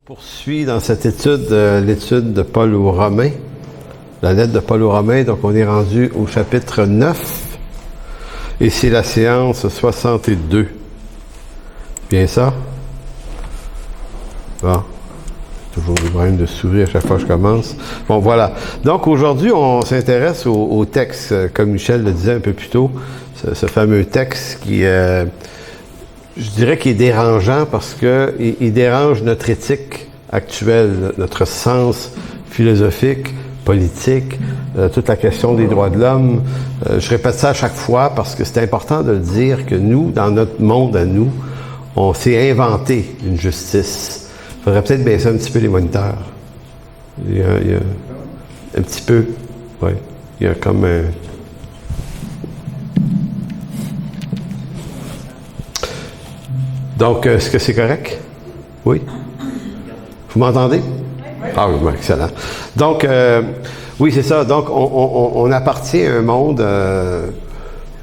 Poursuit dans cette étude l'étude de Paul aux Romains, la lettre de Paul aux Romains. Donc on est rendu au chapitre 9 et c'est la séance 62. Bien ça? Bon. Toujours le problème de sourire à chaque fois que je commence. Bon, voilà. Donc aujourd'hui, on s'intéresse au texte, comme Michel le disait un peu plus tôt, ce fameux texte qui je dirais qu'il est dérangeant parce que il dérange notre éthique actuelle, notre sens philosophique, politique, toute la question des droits de l'homme. Je répète ça à chaque fois parce que c'est important de le dire que nous, dans notre monde à nous, on s'est inventé une justice. Il faudrait peut-être baisser un petit peu les moniteurs. Il y a un petit peu, oui. Il y a comme un... Donc, est-ce que c'est correct? Oui? Vous m'entendez? Ah oui, excellent. Donc, oui, c'est ça. Donc, on appartient à un monde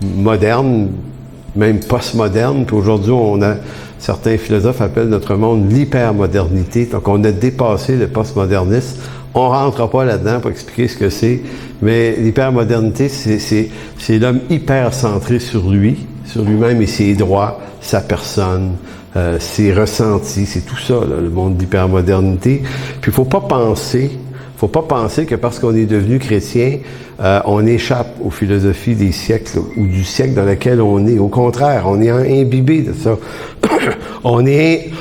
moderne, même post-moderne. Puis aujourd'hui, certains philosophes appellent notre monde l'hypermodernité. Donc, on a dépassé le postmodernisme. On ne rentrera pas là-dedans pour expliquer ce que c'est. Mais l'hypermodernité, c'est l'homme hyper centré sur lui-même et ses droits, sa personne, ses ressentis, c'est tout ça, là, le monde d'hypermodernité. Puis il faut pas penser que parce qu'on est devenu chrétien, on échappe aux philosophies des siècles ou du siècle dans lequel on est. Au contraire, on est imbibé de ça. On est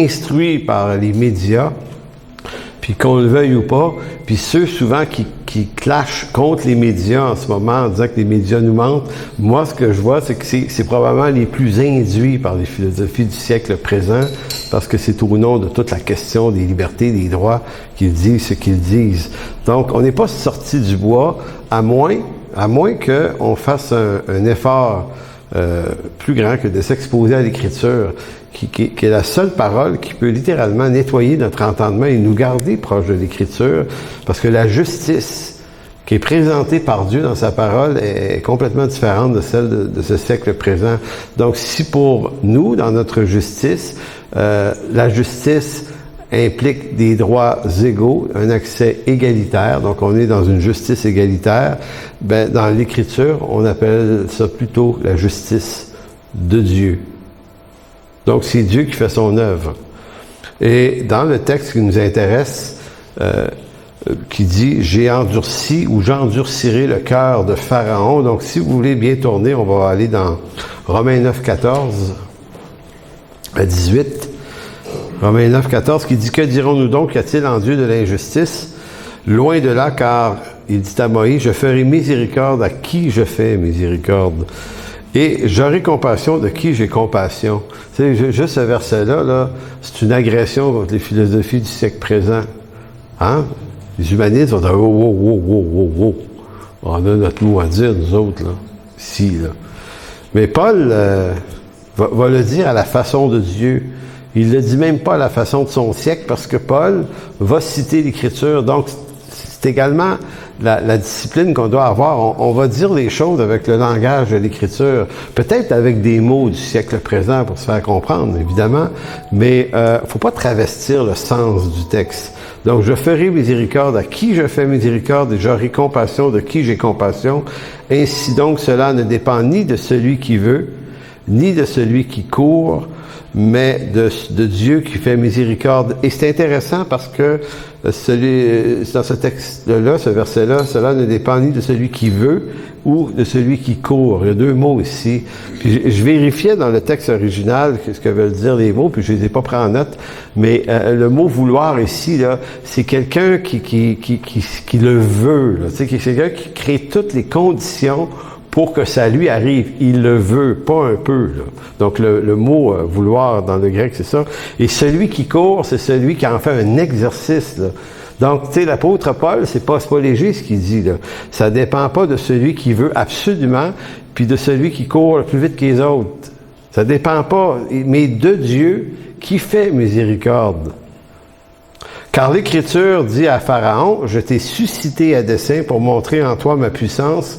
instruit par les médias, puis qu'on le veuille ou pas, puis ceux souvent qui clashent contre les médias en ce moment en disant que les médias nous mentent, moi ce que je vois c'est que c'est probablement les plus induits par les philosophies du siècle présent, parce que c'est au nom de toute la question des libertés, des droits qu'ils disent ce qu'ils disent. Donc on n'est pas sorti du bois, à moins qu'on fasse un effort plus grand que de s'exposer à l'Écriture, qui est la seule parole qui peut littéralement nettoyer notre entendement et nous garder proche de l'Écriture, parce que la justice qui est présentée par Dieu dans sa parole est complètement différente de celle de ce siècle présent. Donc si pour nous, dans notre justice, la justice implique des droits égaux, un accès égalitaire, donc on est dans une justice égalitaire, ben dans l'Écriture, on appelle ça plutôt la justice de Dieu. Donc c'est Dieu qui fait son œuvre. Et dans le texte qui nous intéresse, qui dit « J'ai endurci » ou « J'endurcirai le cœur de Pharaon ». Donc si vous voulez bien tourner, on va aller dans Romains 9, 14 à 18. Romains 9, 14, qui dit « Que dirons-nous donc? Qu'y a-t-il en Dieu de l'injustice? Loin de là, car il dit à Moïse, je ferai miséricorde à qui je fais miséricorde. Et j'aurai compassion de qui j'ai compassion. » Tu sais, juste ce verset-là, là, c'est une agression contre les philosophies du siècle présent. Hein? Les humanistes vont dire « Oh. On a notre mot à dire, nous autres, là. Ici, là. » Mais Paul va le dire à la façon de Dieu. Il le dit même pas à la façon de son siècle, parce que Paul va citer l'Écriture. Donc, c'est également la discipline qu'on doit avoir. On va dire les choses avec le langage de l'Écriture, peut-être avec des mots du siècle présent pour se faire comprendre, évidemment, mais faut pas travestir le sens du texte. Donc, je ferai miséricorde à qui je fais miséricorde et j'aurai compassion de qui j'ai compassion. Ainsi donc, cela ne dépend ni de celui qui veut, ni de celui qui court, mais de Dieu qui fait miséricorde. Et c'est intéressant parce que dans ce texte-là, ce verset-là, cela ne dépend ni de celui qui veut ou de celui qui court. Il y a deux mots ici. Puis je vérifiais dans le texte original ce que veulent dire les mots, puis je les ai pas pris en note, mais le mot vouloir ici, là, c'est quelqu'un qui le veut. Là. Tu sais, c'est quelqu'un qui crée toutes les conditions pour que ça lui arrive. Il le veut, pas un peu. Là. Donc, le mot vouloir dans le grec, c'est ça. Et celui qui court, c'est celui qui en fait un exercice. Là. Donc, tu sais, l'apôtre Paul, c'est pas léger ce qu'il dit. Là. Ça dépend pas de celui qui veut absolument, puis de celui qui court le plus vite que les autres. Ça dépend pas, mais de Dieu qui fait miséricorde. Car l'Écriture dit à Pharaon, « Je t'ai suscité à dessein pour montrer en toi ma puissance,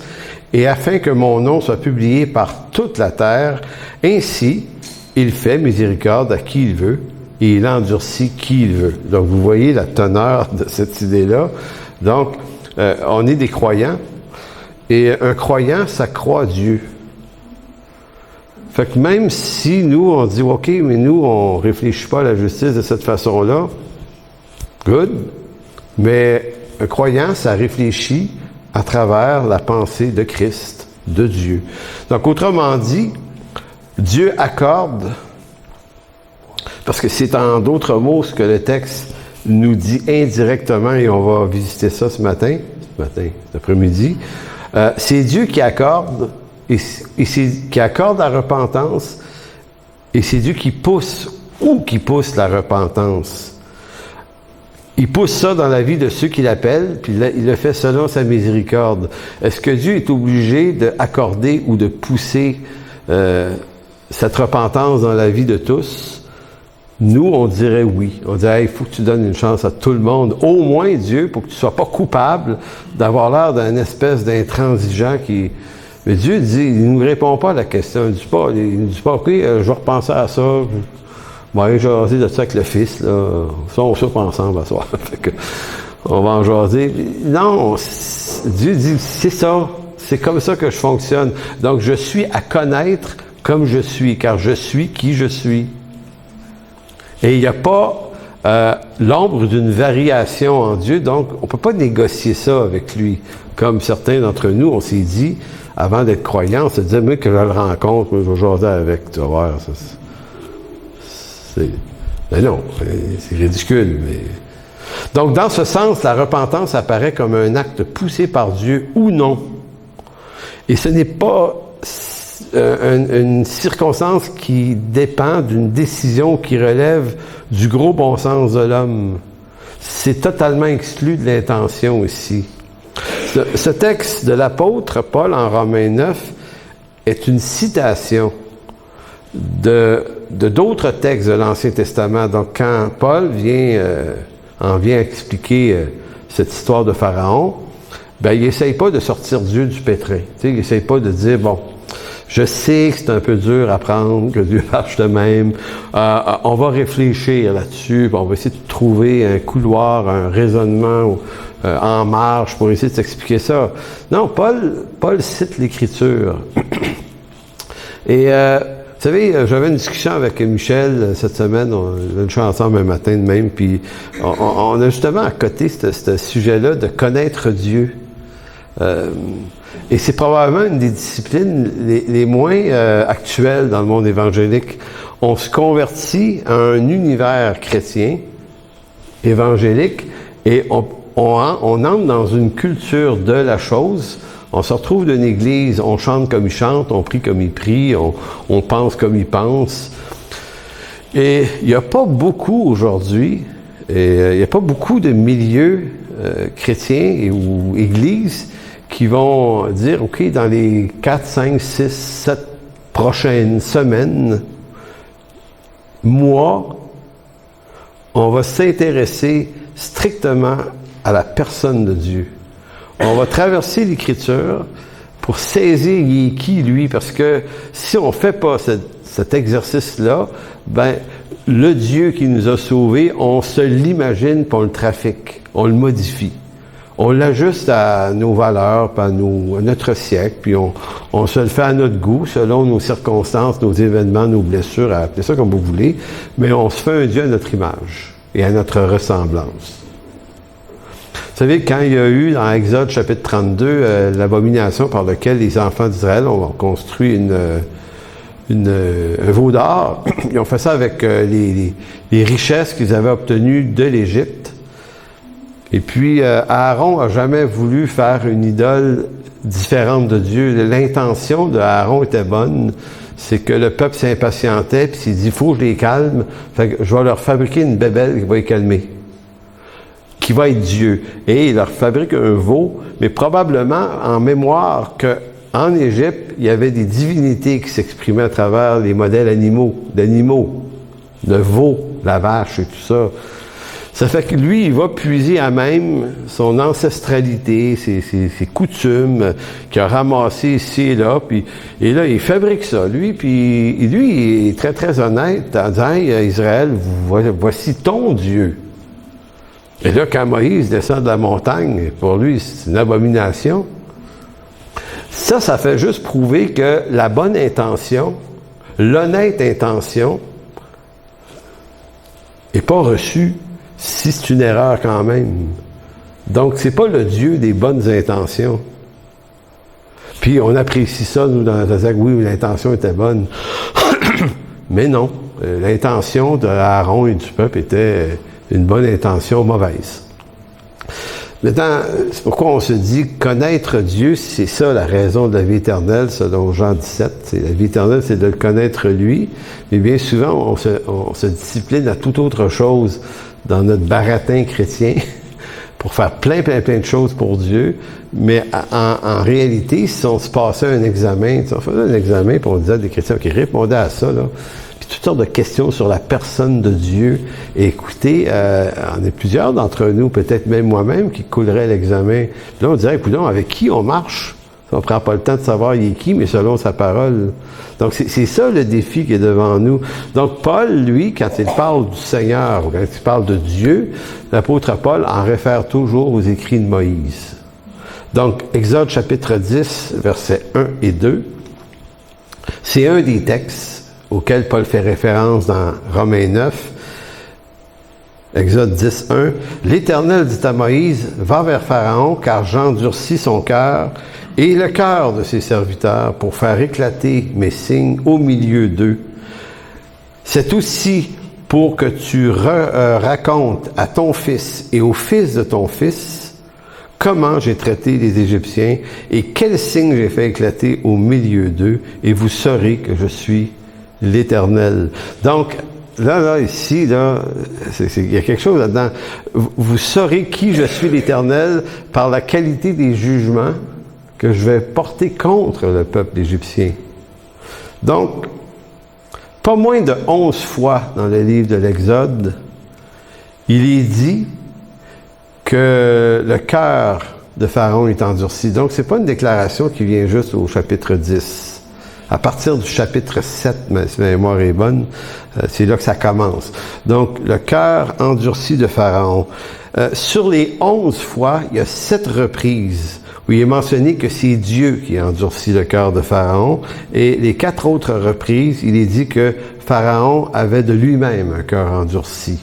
et afin que mon nom soit publié par toute la terre, ainsi il fait miséricorde à qui il veut, et il endurcit qui il veut. Donc, vous voyez la teneur de cette idée-là. Donc, on est des croyants, et un croyant, ça croit à Dieu. Fait que même si nous, on dit, OK, mais nous, on réfléchit pas à la justice de cette façon-là, good, mais un croyant, ça réfléchit à travers la pensée de Christ, de Dieu. Donc, autrement dit, Dieu accorde, parce que c'est en d'autres mots ce que le texte nous dit indirectement, et on va visiter ça cet après-midi, c'est Dieu qui accorde, et c'est qui accorde la repentance, et c'est Dieu qui pousse la repentance. Il pousse ça dans la vie de ceux qui l'appellent, puis il le fait selon sa miséricorde. Est-ce que Dieu est obligé d'accorder ou de pousser cette repentance dans la vie de tous? Nous, on dirait oui. On dirait, il faut que tu donnes une chance à tout le monde. Au moins, Dieu, pour que tu ne sois pas coupable d'avoir l'air d'un espèce d'intransigeant qui... Mais Dieu dit, il ne nous répond pas à la question. Il ne dit pas, OK, je vais repenser à ça. Bon, je vais jaser de ça avec le fils, là. Ça, on soupe ensemble à soir. Fait que, on va en jaser. Non, Dieu dit, c'est ça. C'est comme ça que je fonctionne. Donc, je suis à connaître comme je suis, car je suis qui je suis. Et il n'y a pas l'ombre d'une variation en Dieu, donc on ne peut pas négocier ça avec lui. Comme certains d'entre nous, on s'est dit, avant d'être croyants, on se disait, moi, que je le rencontre, moi, je vais jaser avec, tu vas voir, ça, mais non, c'est ridicule. Mais... Donc, dans ce sens, la repentance apparaît comme un acte poussé par Dieu ou non. Et ce n'est pas une circonstance qui dépend d'une décision qui relève du gros bon sens de l'homme. C'est totalement exclu de l'intention ici. Ce texte de l'apôtre Paul en Romains 9 est une citation de d'autres textes de l'Ancien Testament. Donc, quand Paul vient expliquer cette histoire de Pharaon, ben, il essaye pas de sortir Dieu du pétrin. Tu sais, il essaye pas de dire, bon, je sais que c'est un peu dur à prendre, que Dieu marche de même. On va réfléchir là-dessus, on va essayer de trouver un couloir, un raisonnement en marche pour essayer de s'expliquer ça. Non, Paul cite l'Écriture. Et vous savez, j'avais une discussion avec Michel cette semaine, on a une chose ensemble un matin de même, puis on a justement à côté ce sujet-là de connaître Dieu. Et c'est probablement une des disciplines les moins actuelles dans le monde évangélique. On se convertit à un univers chrétien, évangélique, et on entre dans une culture de la chose. On se retrouve d'une église, on chante comme ils chantent, on prie comme ils prient, on pense comme ils pensent. Et il n'y a pas beaucoup aujourd'hui, il n'y a pas beaucoup de milieux chrétiens ou églises qui vont dire, OK, dans les 4, 5, 6, 7 prochaines semaines, mois, on va s'intéresser strictement à la personne de Dieu. On va traverser l'Écriture pour saisir qui, lui, parce que si on ne fait pas cet exercice-là, ben, le Dieu qui nous a sauvés, on se l'imagine puis on le trafique, on le modifie. On l'ajuste à nos valeurs, puis à notre siècle, puis on se le fait à notre goût, selon nos circonstances, nos événements, nos blessures, appelez ça comme vous voulez, mais on se fait un Dieu à notre image et à notre ressemblance. Vous savez, quand il y a eu, dans Exode chapitre 32, l'abomination par laquelle les enfants d'Israël ont construit un veau d'or, ils ont fait ça avec les richesses qu'ils avaient obtenues de l'Égypte. Et puis, Aaron n'a jamais voulu faire une idole différente de Dieu. L'intention de Aaron était bonne. C'est que le peuple s'impatientait, puis s'il dit, il faut que je les calme, fait que je vais leur fabriquer une bébelle qui va les calmer, qui va être Dieu. Et il leur fabrique un veau, mais probablement en mémoire qu'en Égypte, il y avait des divinités qui s'exprimaient à travers les modèles d'animaux, le veau, la vache et tout ça. Ça fait que lui, il va puiser à même son ancestralité, ses coutumes qu'il a ramassées ici et là, et là, il fabrique ça, lui, puis lui, il est très, très honnête en disant, hey, Israël, voici ton Dieu. Et là, quand Moïse descend de la montagne, pour lui, c'est une abomination. Ça fait juste prouver que la bonne intention, l'honnête intention, n'est pas reçue si c'est une erreur quand même. Donc, c'est pas le Dieu des bonnes intentions. Puis, on apprécie ça, nous, dans la ZAC, oui, l'intention était bonne. Mais non, l'intention de Aaron et du peuple était une bonne intention mauvaise. Maintenant, c'est pourquoi on se dit connaître Dieu, c'est ça la raison de la vie éternelle, selon Jean 17. La vie éternelle, c'est de le connaître lui. Mais bien souvent, on se discipline à toute autre chose dans notre baratin chrétien pour faire plein de choses pour Dieu. Mais en réalité, si on se passait un examen, on faisait un examen puis on disait à des chrétiens, OK, répondez à ça, là. Toutes sortes de questions sur la personne de Dieu. Et écoutez, on est plusieurs d'entre nous, peut-être même moi-même, qui coulerait l'examen. Puis là, on dirait, écoutez, avec qui on marche? On ne prend pas le temps de savoir il est qui, mais selon sa parole. Donc, c'est ça le défi qui est devant nous. Donc, Paul, lui, quand il parle du Seigneur, ou quand il parle de Dieu, l'apôtre Paul en réfère toujours aux écrits de Moïse. Donc, Exode chapitre 10, versets 1 et 2, c'est un des textes auquel Paul fait référence dans Romains 9, Exode 10, 1. « L'Éternel dit à Moïse, va vers Pharaon, car j'endurcis son cœur et le cœur de ses serviteurs pour faire éclater mes signes au milieu d'eux. C'est aussi pour que tu racontes à ton fils et au fils de ton fils comment j'ai traité les Égyptiens et quels signes j'ai fait éclater au milieu d'eux, et vous saurez que je suis l'Éternel. » Donc, ici, il y a quelque chose là-dedans. Vous saurez qui je suis l'Éternel par la qualité des jugements que je vais porter contre le peuple égyptien. Donc, pas moins de 11 fois dans le livre de l'Exode, il est dit que le cœur de Pharaon est endurci. Donc, c'est pas une déclaration qui vient juste au chapitre 10. À partir du chapitre 7, si ma mémoire est bonne, c'est là que ça commence. Donc, le cœur endurci de Pharaon. Sur les 11 fois, il y a 7 reprises où il est mentionné que c'est Dieu qui a endurci le cœur de Pharaon. Et les 4 autres reprises, il est dit que Pharaon avait de lui-même un cœur endurci.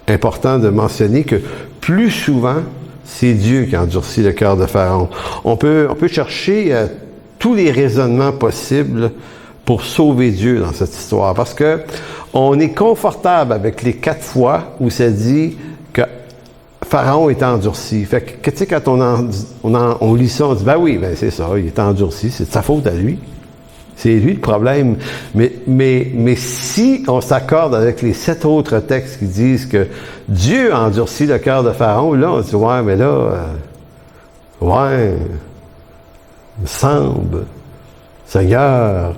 Important de mentionner que plus souvent, c'est Dieu qui a endurci le cœur de Pharaon. On peut chercher tous les raisonnements possibles pour sauver Dieu dans cette histoire. Parce que on est confortable avec les 4 fois où ça dit que Pharaon est endurci. Fait que tu sais, quand on lit ça, on dit, ben oui, c'est ça, il est endurci, c'est de sa faute à lui. C'est lui le problème. Mais si on s'accorde avec les 7 autres textes qui disent que Dieu a endurci le cœur de Pharaon, là, on dit, ouais, mais là, il me semble, Seigneur,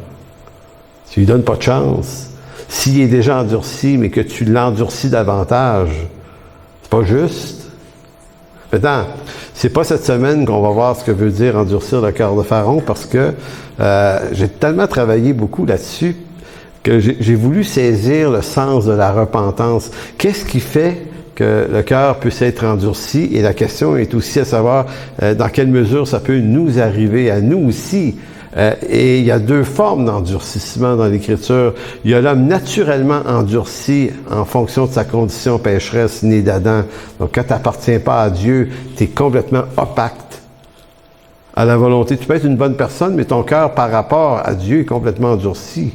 tu lui donnes pas de chance. S'il est déjà endurci, mais que tu l'endurcis davantage, c'est pas juste. Maintenant, c'est pas cette semaine qu'on va voir ce que veut dire endurcir le cœur de Pharaon, parce que j'ai tellement travaillé beaucoup là-dessus que j'ai voulu saisir le sens de la repentance. Qu'est-ce qui fait que le cœur puisse être endurci? Et la question est aussi à savoir dans quelle mesure ça peut nous arriver à nous aussi. Et il y a 2 formes d'endurcissement dans l'Écriture. Il y a l'homme naturellement endurci en fonction de sa condition pécheresse née d'Adam. Donc quand tu n'appartiens pas à Dieu, tu es complètement opaque à la volonté. Tu peux être une bonne personne, mais ton cœur par rapport à Dieu est complètement endurci.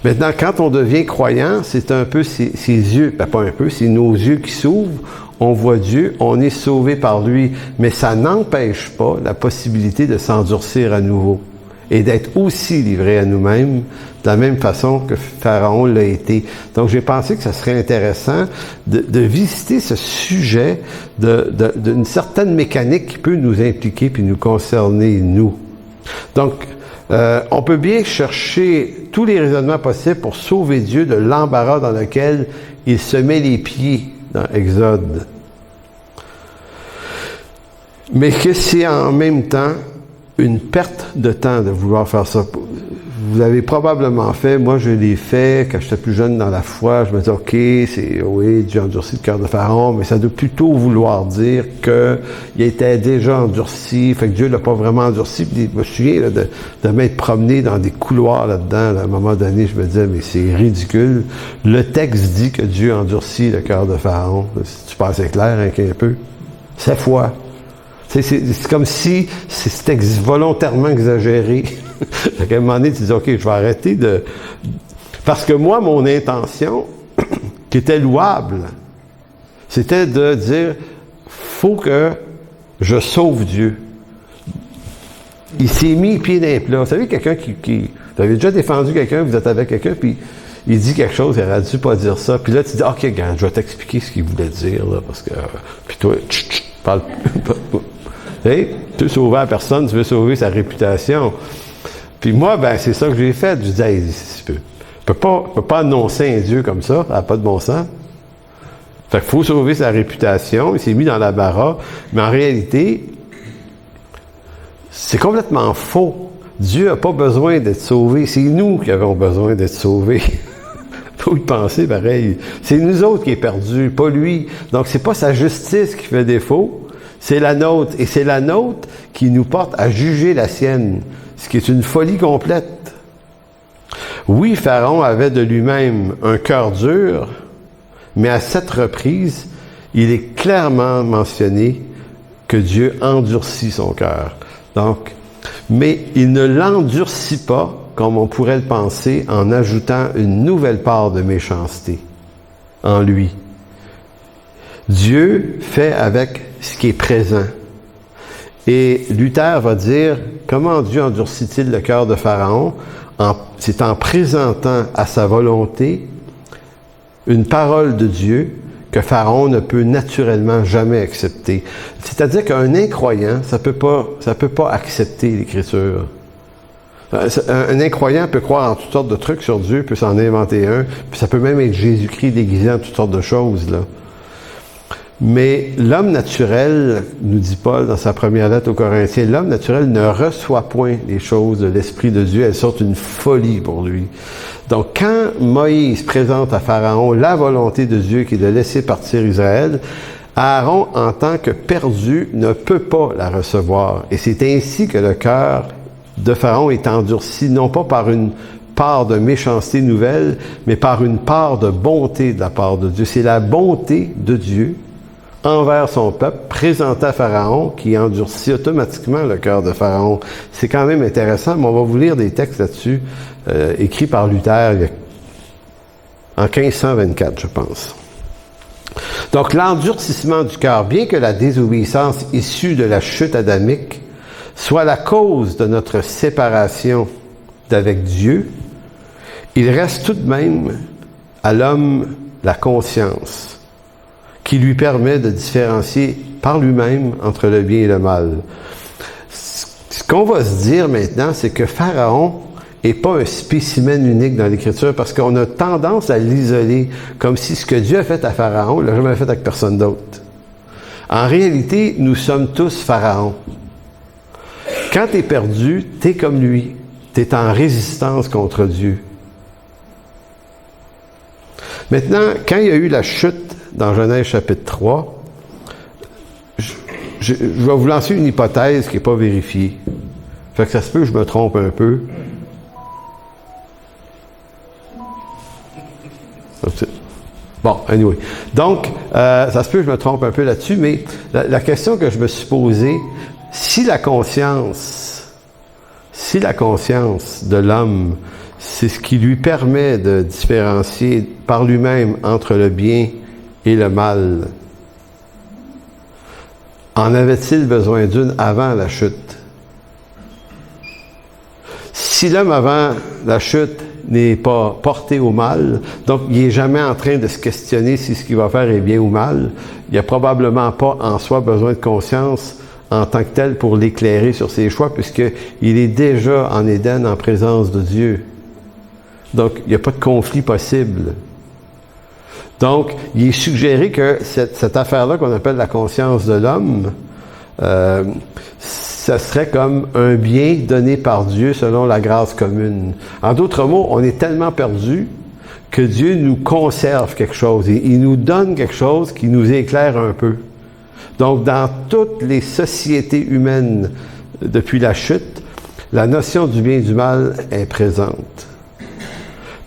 Maintenant, quand on devient croyant, c'est un peu ses yeux, pas un peu, c'est nos yeux qui s'ouvrent, on voit Dieu, on est sauvé par lui, mais ça n'empêche pas la possibilité de s'endurcir à nouveau et d'être aussi livré à nous-mêmes de la même façon que Pharaon l'a été. Donc, j'ai pensé que ça serait intéressant de visiter ce sujet d'une certaine mécanique qui peut nous impliquer puis nous concerner, nous. Donc, on peut bien chercher tous les raisonnements possibles pour sauver Dieu de l'embarras dans lequel il se met les pieds dans Exode. Mais que c'est en même temps une perte de temps de vouloir faire ça. Vous l'avez probablement fait, moi je l'ai fait quand j'étais plus jeune dans la foi, je me disais, ok, oui, Dieu a endurci le cœur de Pharaon, mais ça doit plutôt vouloir dire qu'il était déjà endurci, fait que Dieu l'a pas vraiment endurci. Puis, je me souviens là, de m'être promené dans des couloirs là-dedans, là, à un moment donné, je me disais, mais c'est ridicule. Le texte dit que Dieu a endurci le cœur de Pharaon. Si tu passes clair un peu, 7 fois. C'est comme si c'était volontairement exagéré. À un moment donné, tu dis, OK, je vais arrêter de... Parce que moi, mon intention, qui était louable, c'était de dire, faut que je sauve Dieu. Il s'est mis pied d'un plat. Vous savez, quelqu'un qui... Vous avez déjà défendu quelqu'un, vous êtes avec quelqu'un, puis il dit quelque chose, il aurait dû pas dire ça. Puis là, tu dis, OK, regarde, je vais t'expliquer ce qu'il voulait dire, là, parce que... Puis toi, parle... Tu veux sauver la personne, tu veux sauver sa réputation. Puis moi, ben c'est ça que j'ai fait. Je disais, hey, je peux pas annoncer un Dieu comme ça, ça n'a pas de bon sens. Fait qu'il faut sauver sa réputation, il s'est mis dans la barra, mais en réalité, c'est complètement faux. Dieu n'a pas besoin d'être sauvé, c'est nous qui avons besoin d'être sauvés. Faut y penser pareil. C'est nous autres qui est perdus, pas lui. Donc c'est pas sa justice qui fait défaut. C'est la nôtre, et c'est la nôtre qui nous porte à juger la sienne, ce qui est une folie complète. Oui, Pharaon avait de lui-même un cœur dur, mais à cette reprise, il est clairement mentionné que Dieu endurcit son cœur. Donc, mais il ne l'endurcit pas, comme on pourrait le penser, en ajoutant une nouvelle part de méchanceté en lui. Dieu fait avec ce qui est présent. Et Luther va dire, comment Dieu endurcit-il le cœur de Pharaon? C'est en présentant à sa volonté une parole de Dieu que Pharaon ne peut naturellement jamais accepter. C'est-à-dire qu'un incroyant, ça peut pas accepter l'Écriture. Un incroyant peut croire en toutes sortes de trucs sur Dieu, peut s'en inventer un, puis ça peut même être Jésus-Christ déguisé en toutes sortes de choses, là. Mais l'homme naturel, nous dit Paul dans sa première lettre aux Corinthiens, l'homme naturel ne reçoit point les choses de l'Esprit de Dieu, elles sont une folie pour lui. Donc quand Moïse présente à Pharaon la volonté de Dieu qui est de laisser partir Israël, Aaron, en tant que perdu, ne peut pas la recevoir. Et c'est ainsi que le cœur de Pharaon est endurci, non pas par une part de méchanceté nouvelle, mais par une part de bonté de la part de Dieu. C'est la bonté de Dieu envers son peuple, présenté à Pharaon, qui endurcit automatiquement le cœur de Pharaon. C'est quand même intéressant, mais on va vous lire des textes là-dessus, écrits par Luther en 1524, je pense. Donc, l'endurcissement du cœur, bien que la désobéissance issue de la chute adamique soit la cause de notre séparation d'avec Dieu, il reste tout de même à l'homme la conscience qui lui permet de différencier par lui-même entre le bien et le mal. Ce qu'on va se dire maintenant, c'est que Pharaon n'est pas un spécimen unique dans l'Écriture parce qu'on a tendance à l'isoler comme si ce que Dieu a fait à Pharaon, il l'a jamais fait avec personne d'autre. En réalité, nous sommes tous Pharaon. Quand tu es perdu, tu es comme lui. Tu es en résistance contre Dieu. Maintenant, quand il y a eu la chute dans Genèse chapitre 3, je vais vous lancer une hypothèse qui n'est pas vérifiée. Fait que ça se peut que je me trompe un peu. Bon, anyway. Donc, ça se peut que je me trompe un peu là-dessus, mais la question que je me suis posée, si la conscience de l'homme, c'est ce qui lui permet de différencier par lui-même entre le bien et le mal, en avait-il besoin d'une avant la chute? Si l'homme avant la chute n'est pas porté au mal, donc il n'est jamais en train de se questionner si ce qu'il va faire est bien ou mal, il n'y a probablement pas en soi besoin de conscience en tant que tel pour l'éclairer sur ses choix, puisqu'il est déjà en Éden en présence de Dieu. Donc, il n'y a pas de conflit possible. Donc, il est suggéré que cette affaire-là qu'on appelle la conscience de l'homme, ça serait comme un bien donné par Dieu selon la grâce commune. En d'autres mots, on est tellement perdu que Dieu nous conserve quelque chose et il nous donne quelque chose qui nous éclaire un peu. Donc, dans toutes les sociétés humaines depuis la chute, la notion du bien et du mal est présente.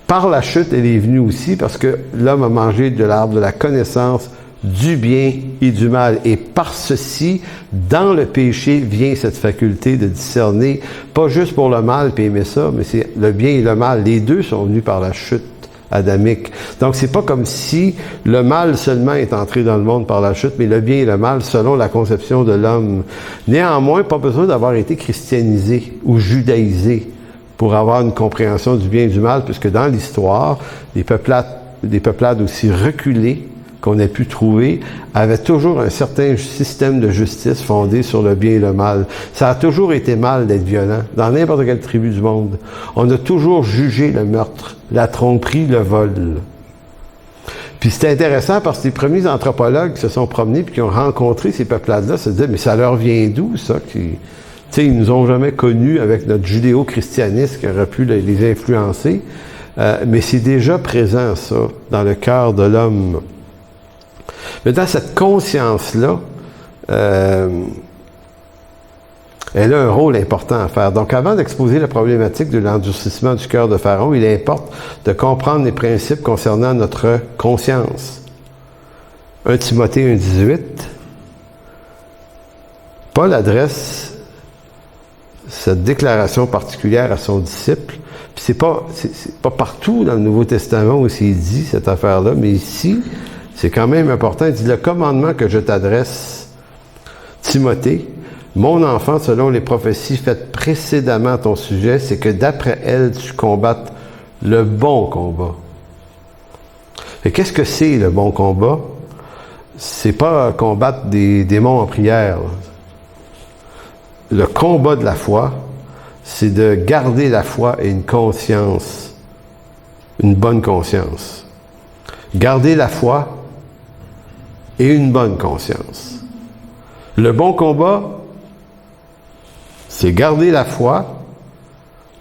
Par la chute, elle est venue aussi parce que l'homme a mangé de l'arbre de la connaissance du bien et du mal. Et par ceci, dans le péché, vient cette faculté de discerner, pas juste pour le mal puis aimer ça, mais c'est le bien et le mal. Les deux sont venus par la chute adamique. Donc, c'est pas comme si le mal seulement est entré dans le monde par la chute, mais le bien et le mal selon la conception de l'homme. Néanmoins, pas besoin d'avoir été christianisé ou judaïsé pour avoir une compréhension du bien et du mal, puisque dans l'histoire, des peuplades aussi reculées qu'on a pu trouver, avaient toujours un certain système de justice fondé sur le bien et le mal. Ça a toujours été mal d'être violent, dans n'importe quelle tribu du monde. On a toujours jugé le meurtre, la tromperie, le vol. Puis c'est intéressant parce que les premiers anthropologues qui se sont promenés puis qui ont rencontré ces peuplades-là se disaient, mais ça leur vient d'où, ça? Tu sais, ils nous ont jamais connus avec notre judéo-christianisme qui aurait pu les influencer. Mais c'est déjà présent, ça, dans le cœur de l'homme. Mais dans cette conscience-là, elle a un rôle important à faire. Donc, avant d'exposer la problématique de l'endurcissement du cœur de Pharaon, il importe de comprendre les principes concernant notre conscience. 1 Timothée 1,18, Paul adresse cette déclaration particulière à son disciple. Puis c'est pas partout dans le Nouveau Testament où c'est dit, cette affaire-là, mais ici, c'est quand même important. Il dit, le commandement que je t'adresse, Timothée, mon enfant, selon les prophéties faites précédemment à ton sujet, c'est que d'après elles, tu combattes le bon combat. Et qu'est-ce que c'est le bon combat? C'est pas combattre des démons en prière. Le combat de la foi, c'est de garder la foi et une conscience, une bonne conscience. Garder la foi et une bonne conscience. Le bon combat, c'est garder la foi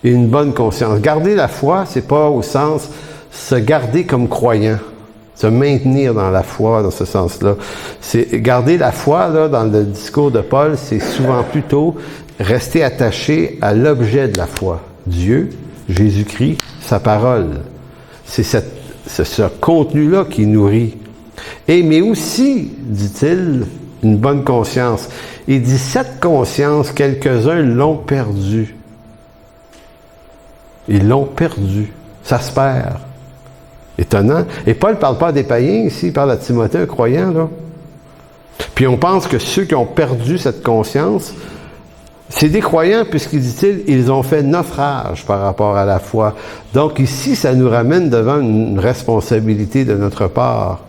et une bonne conscience. Garder la foi, c'est pas au sens se garder comme croyant, se maintenir dans la foi dans ce sens-là. C'est garder la foi là dans le discours de Paul, c'est souvent plutôt rester attaché à l'objet de la foi, Dieu, Jésus-Christ, sa parole. C'est ce contenu-là qui nourrit. Mais aussi, dit-il, une bonne conscience. Il dit, cette conscience, quelques-uns l'ont perdue. Ils l'ont perdue. Ça se perd. Étonnant. Et Paul ne parle pas des païens ici, il parle à Timothée, un croyant, là. Puis on pense que ceux qui ont perdu cette conscience, c'est des croyants, puisqu'il dit-il, ils ont fait naufrage par rapport à la foi. Donc ici, ça nous ramène devant une responsabilité de notre part.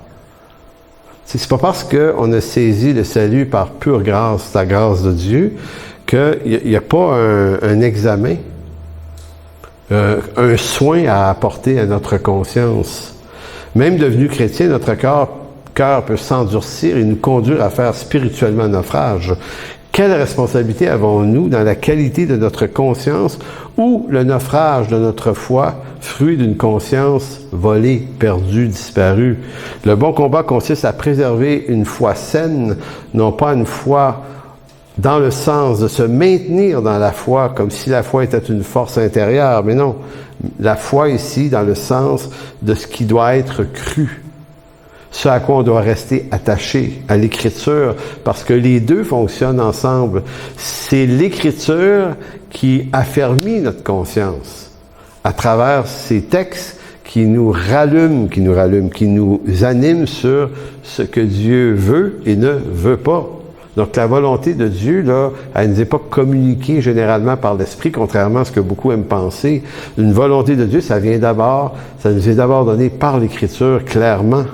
C'est pas parce qu'on a saisi le salut par pure grâce, la grâce de Dieu, qu'il n'y a pas un examen, un soin à apporter à notre conscience. Même devenu chrétien, notre cœur peut s'endurcir et nous conduire à faire spirituellement naufrage. Quelle responsabilité avons-nous dans la qualité de notre conscience ou le naufrage de notre foi, fruit d'une conscience volée, perdue, disparue? Le bon combat consiste à préserver une foi saine, non pas une foi dans le sens de se maintenir dans la foi, comme si la foi était une force intérieure, mais non. La foi ici, dans le sens de ce qui doit être cru. Ce à quoi on doit rester attaché, à l'Écriture, parce que les deux fonctionnent ensemble. C'est l'Écriture qui affermit notre conscience à travers ces textes qui nous rallument, qui nous animent sur ce que Dieu veut et ne veut pas. Donc la volonté de Dieu, là, elle ne nous est pas communiquée généralement par l'Esprit, contrairement à ce que beaucoup aiment penser. Une volonté de Dieu, ça nous est d'abord donné par l'Écriture, clairement.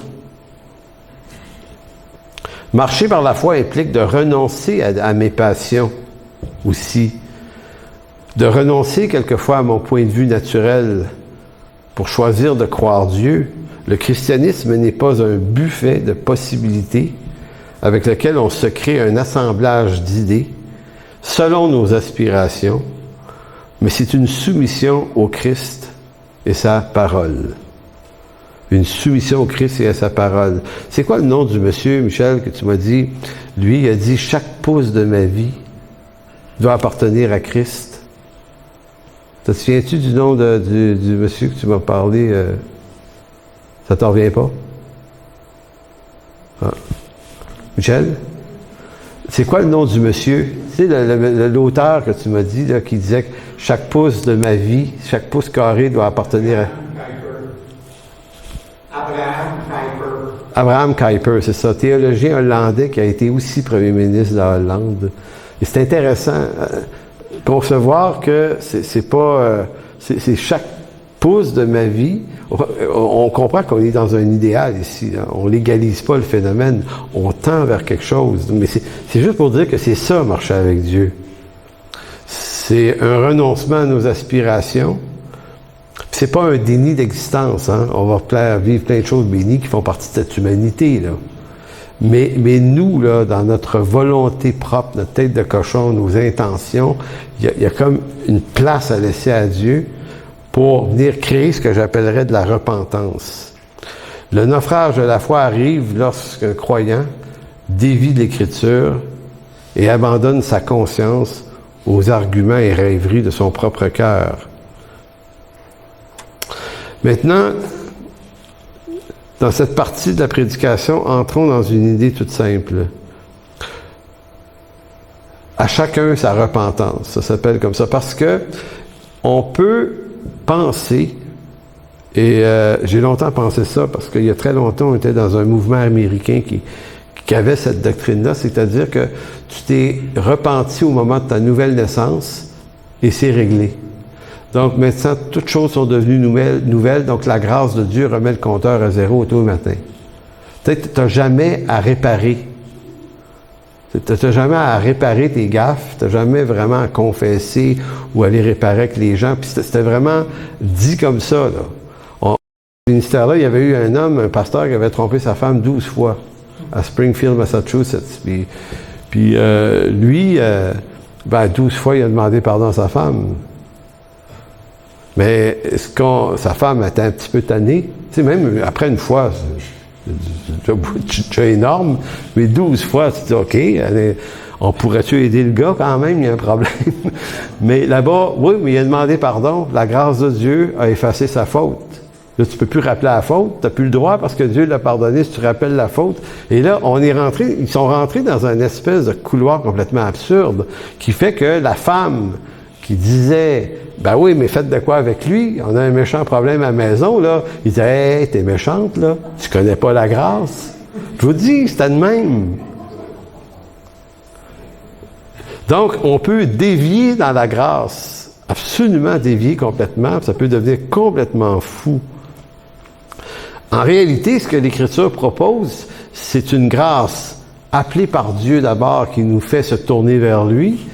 Marcher par la foi implique de renoncer à mes passions aussi, de renoncer quelquefois à mon point de vue naturel, pour choisir de croire Dieu. Le christianisme n'est pas un buffet de possibilités avec lequel on se crée un assemblage d'idées selon nos aspirations, mais c'est une soumission au Christ et sa parole. Une soumission au Christ et à sa parole. C'est quoi le nom du monsieur, Michel, que tu m'as dit? Lui, il a dit, chaque pouce de ma vie doit appartenir à Christ. Te souviens-tu du nom du monsieur que tu m'as parlé? Ça t'en revient pas? Ah. Michel? C'est quoi le nom du monsieur? Tu sais, l'auteur que tu m'as dit, là, qui disait que chaque pouce de ma vie, chaque pouce carré doit appartenir à... Abraham Kuyper, c'est ça, théologien hollandais qui a été aussi premier ministre de la Hollande. Et c'est intéressant concevoir que c'est pas... c'est chaque pouce de ma vie. On comprend qu'on est dans un idéal ici. Hein. On légalise pas le phénomène. On tend vers quelque chose. Mais c'est juste pour dire que c'est ça, marcher avec Dieu. C'est un renoncement à nos aspirations. C'est pas un déni d'existence. Hein. On va vivre plein de choses bénies qui font partie de cette humanité, là. Mais nous, là, dans notre volonté propre, notre tête de cochon, nos intentions, il y a comme une place à laisser à Dieu pour venir créer ce que j'appellerais de la repentance. Le naufrage de la foi arrive lorsqu'un croyant dévie de l'Écriture et abandonne sa conscience aux arguments et rêveries de son propre cœur. Maintenant, dans cette partie de la prédication, entrons dans une idée toute simple. À chacun sa repentance, ça s'appelle comme ça, parce que on peut penser, et j'ai longtemps pensé ça, parce qu'il y a très longtemps, on était dans un mouvement américain qui avait cette doctrine-là, c'est-à-dire que tu t'es repenti au moment de ta nouvelle naissance, et c'est réglé. Donc maintenant, toutes choses sont devenues nouvelles, donc la grâce de Dieu remet le compteur à zéro tous les matins. Peut-être que tu n'as jamais à réparer. Tu n'as jamais à réparer tes gaffes, tu n'as jamais vraiment à confesser ou à les réparer avec les gens. Puis c'était vraiment dit comme ça, là. Au ministère-là, il y avait eu un homme, un pasteur, qui avait trompé sa femme 12 fois à Springfield, Massachusetts. Puis lui, 12 fois, il a demandé pardon à sa femme. Mais sa femme était un petit peu tannée. Tu sais, même après une fois, c'est énorme, mais 12 fois, tu te dis, OK, on pourrait-tu aider le gars quand même, il y a un problème. Mais là-bas, oui, mais il a demandé pardon. La grâce de Dieu a effacé sa faute. Là, tu peux plus rappeler la faute, tu n'as plus le droit parce que Dieu l'a pardonné si tu rappelles la faute. Et là, ils sont rentrés dans un espèce de couloir complètement absurde qui fait que la femme qui disait, ben oui, mais faites de quoi avec lui? On a un méchant problème à la maison, là. Il disait, hey, t'es méchante, là. Tu connais pas la grâce. Je vous dis, c'était de même. Donc, on peut dévier dans la grâce, absolument dévier complètement, ça peut devenir complètement fou. En réalité, ce que l'Écriture propose, c'est une grâce appelée par Dieu d'abord qui nous fait se tourner vers lui.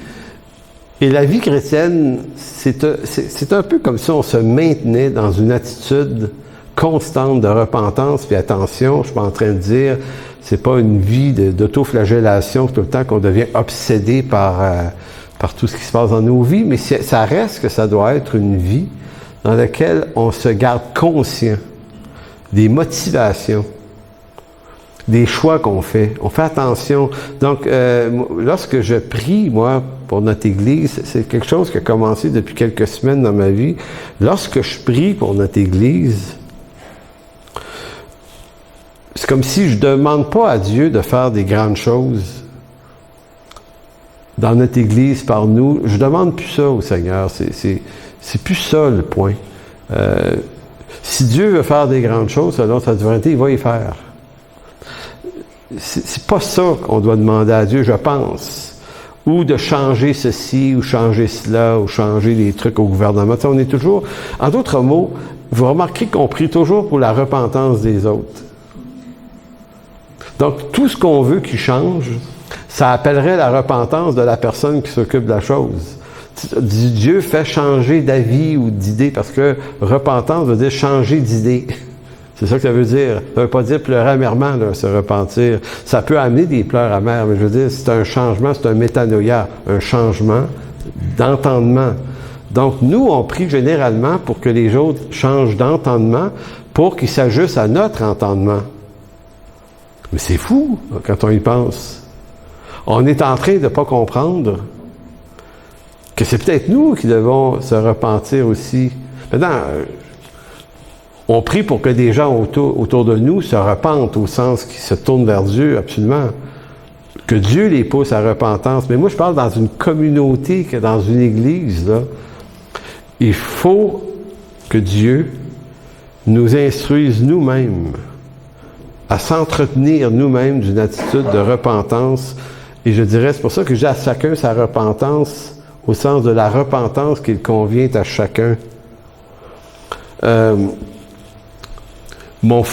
Et la vie chrétienne, c'est un peu comme si on se maintenait dans une attitude constante de repentance. Puis attention, je suis pas en train de dire, c'est pas une vie d'autoflagellation tout le temps qu'on devient obsédé par tout ce qui se passe dans nos vies, mais ça reste que ça doit être une vie dans laquelle on se garde conscient des motivations, des choix qu'on fait. On fait attention. Donc, lorsque je prie, moi, pour notre Église, c'est quelque chose qui a commencé depuis quelques semaines dans ma vie. Lorsque je prie pour notre Église, c'est comme si je ne demande pas à Dieu de faire des grandes choses dans notre Église par nous. Je ne demande plus ça au Seigneur. C'est plus ça le point. Si Dieu veut faire des grandes choses, selon sa divinité, il va y faire. C'est pas ça qu'on doit demander à Dieu, je pense. Ou de changer ceci, ou changer cela, ou changer les trucs au gouvernement. Ça, on est toujours... En d'autres mots, vous remarquerez qu'on prie toujours pour la repentance des autres. Donc, tout ce qu'on veut qui change, ça appellerait la repentance de la personne qui s'occupe de la chose. Dieu fait changer d'avis ou d'idée, parce que repentance veut dire changer d'idée. C'est ça que ça veut dire. Ça veut pas dire pleurer amèrement, là, se repentir. Ça peut amener des pleurs amers, mais je veux dire, c'est un changement, c'est un métanoïa, un changement d'entendement. Donc, nous, on prie généralement pour que les autres changent d'entendement pour qu'ils s'ajustent à notre entendement. Mais c'est fou, quand on y pense. On est en train de ne pas comprendre que c'est peut-être nous qui devons se repentir aussi. Maintenant, on prie pour que des gens autour de nous se repentent, au sens qu'ils se tournent vers Dieu, absolument. Que Dieu les pousse à repentance. Mais moi, je parle dans une communauté, que dans une église, là. Il faut que Dieu nous instruise nous-mêmes à s'entretenir nous-mêmes d'une attitude de repentance. Et je dirais, c'est pour ça que j'ai à chacun sa repentance, au sens de la repentance qu'il convient à chacun. Moi,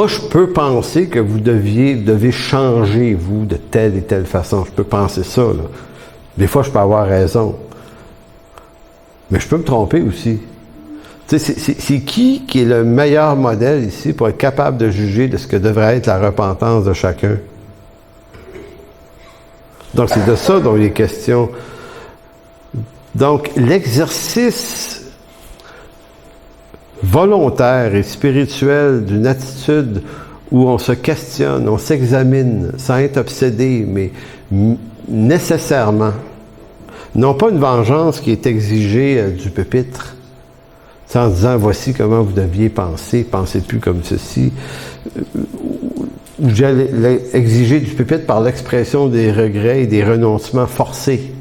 je peux penser que vous devez changer, vous, de telle et telle façon. Je peux penser ça, là. Des fois, je peux avoir raison. Mais je peux me tromper aussi. Tu sais, c'est qui est le meilleur modèle ici pour être capable de juger de ce que devrait être la repentance de chacun? Donc, c'est de ça dont il est question. Donc, l'exercice volontaire et spirituel d'une attitude où on se questionne, on s'examine, sans être obsédé, mais nécessairement. Non pas une vengeance qui est exigée du pupitre, en disant, voici comment vous deviez penser, pensez plus comme ceci, ou j'allais exiger du pupitre par l'expression des regrets et des renoncements forcés.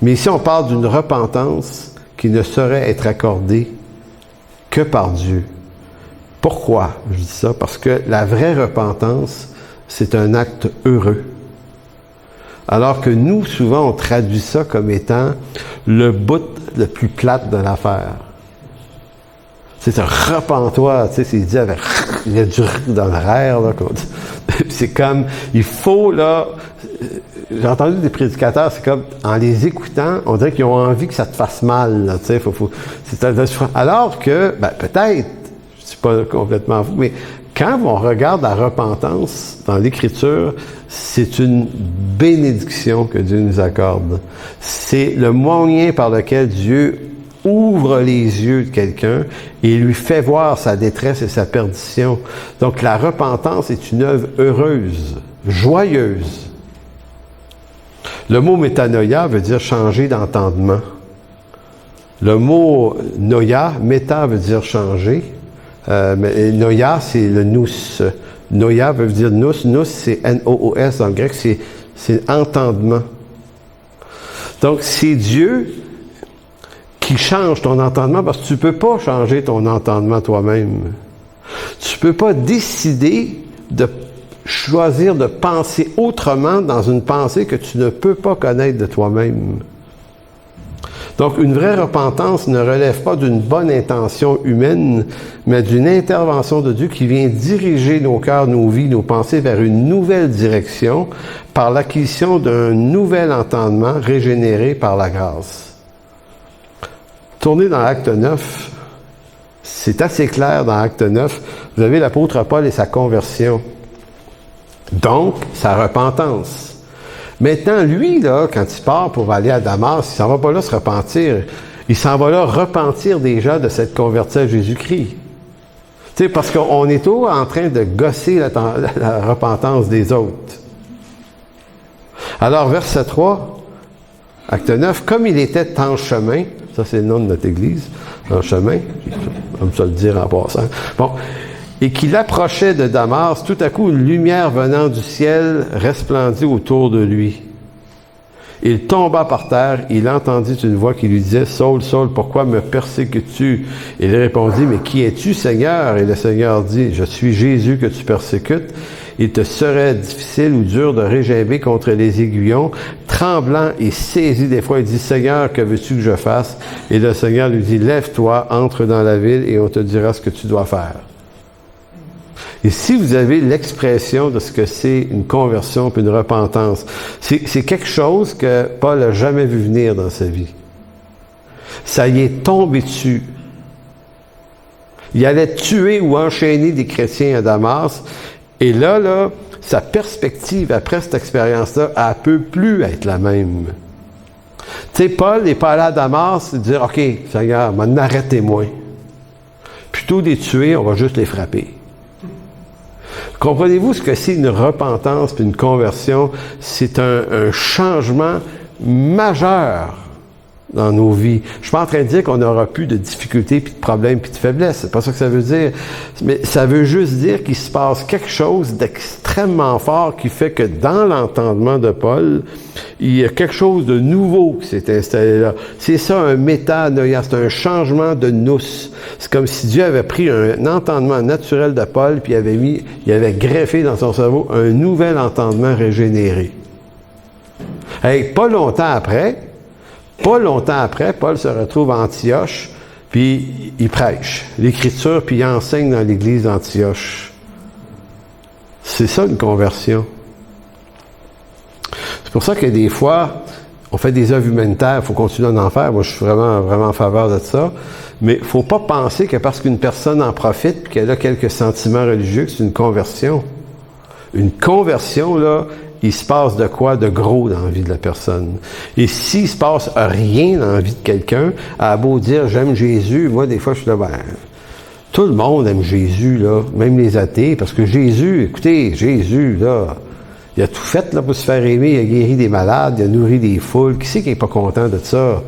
Mais ici, on parle d'une repentance qui ne saurait être accordée que par Dieu. Pourquoi je dis ça? Parce que la vraie repentance, c'est un acte heureux. Alors que nous, souvent, on traduit ça comme étant le bout le plus plate de l'affaire. C'est un repens-toi, tu sais, c'est dit avec, il y a du dans le rire, là. C'est comme, il faut, là, j'ai entendu des prédicateurs, c'est comme, en les écoutant, on dirait qu'ils ont envie que ça te fasse mal, là, tu sais, alors que, ben, peut-être, je suis pas complètement fou, mais quand on regarde la repentance dans l'Écriture, c'est une bénédiction que Dieu nous accorde. C'est le moyen par lequel Dieu ouvre les yeux de quelqu'un et lui fait voir sa détresse et sa perdition. Donc la repentance est une œuvre heureuse, joyeuse. Le mot métanoïa veut dire changer d'entendement. Le mot noia, méta veut dire changer. Mais noia, c'est le nous. Noia veut dire nous. Nous, c'est N-O-O-S dans le grec, c'est entendement. Donc, c'est Dieu qui change ton entendement parce que tu ne peux pas changer ton entendement toi-même. Tu ne peux pas décider de choisir de penser autrement dans une pensée que tu ne peux pas connaître de toi-même. Donc, une vraie repentance ne relève pas d'une bonne intention humaine, mais d'une intervention de Dieu qui vient diriger nos cœurs, nos vies, nos pensées vers une nouvelle direction par l'acquisition d'un nouvel entendement régénéré par la grâce. Tournez dans Acte 9, c'est assez clair dans Acte 9, vous avez l'apôtre Paul et sa conversion. Donc, sa repentance. Maintenant, lui, là, quand il part pour aller à Damas, il s'en va pas là se repentir. Il s'en va là repentir déjà de s'être converti à Jésus-Christ. Tu sais, parce qu'on est toujours en train de gosser la repentance des autres. Alors, verset 3, acte 9, comme il était en chemin, ça c'est le nom de notre église, en chemin, on va me le dire en passant. Bon. Et qu'il approchait de Damas, tout à coup, une lumière venant du ciel resplendit autour de lui. Il tomba par terre, il entendit une voix qui lui disait, « Saul, Saul, pourquoi me persécutes-tu? » Il répondit, « Mais qui es-tu, Seigneur? » Et le Seigneur dit, « Je suis Jésus que tu persécutes. Il te serait difficile ou dur de régimber contre les aiguillons. » Tremblant et saisi des fois, il dit, « Seigneur, que veux-tu que je fasse? » Et le Seigneur lui dit, « Lève-toi, entre dans la ville et on te dira ce que tu dois faire. » Et si vous avez l'expression de ce que c'est une conversion puis une repentance, c'est quelque chose que Paul n'a jamais vu venir dans sa vie. Ça y est tombé dessus. Il allait tuer ou enchaîner des chrétiens à Damas. Et là, sa perspective après cette expérience-là, elle ne peut plus être la même. Tu sais, Paul n'est pas allé à Damas et dire « OK, Seigneur, maintenant arrêtez-moi. Plutôt de les tuer, on va juste les frapper. » Comprenez-vous ce que c'est une repentance puis une conversion? C'est un changement majeur dans nos vies. Je suis pas en train de dire qu'on n'aura plus de difficultés, puis de problèmes, puis de faiblesses. C'est pas ça que ça veut dire. Mais ça veut juste dire qu'il se passe quelque chose d'extrêmement fort qui fait que dans l'entendement de Paul, il y a quelque chose de nouveau qui s'est installé là. C'est ça, un métanoïa, c'est un changement de nous. C'est comme si Dieu avait pris un entendement naturel de Paul, puis il avait greffé dans son cerveau un nouvel entendement régénéré. Hey, pas longtemps après, Paul se retrouve à Antioche, puis il prêche l'Écriture, puis il enseigne dans l'église d'Antioche. C'est ça une conversion. C'est pour ça que des fois, on fait des œuvres humanitaires, il faut continuer d'en faire. Moi, je suis vraiment, vraiment en faveur de ça. Mais il ne faut pas penser que parce qu'une personne en profite, puis qu'elle a quelques sentiments religieux, que c'est une conversion. Une conversion, là, il se passe de quoi de gros dans la vie de la personne. Et s'il se passe rien dans la vie de quelqu'un, elle a beau dire « j'aime Jésus », moi des fois je suis là, tout le monde aime Jésus, là, même les athées, parce que Jésus, écoutez, Jésus, là, il a tout fait là, pour se faire aimer, il a guéri des malades, il a nourri des foules, qui c'est qui n'est pas content de ça?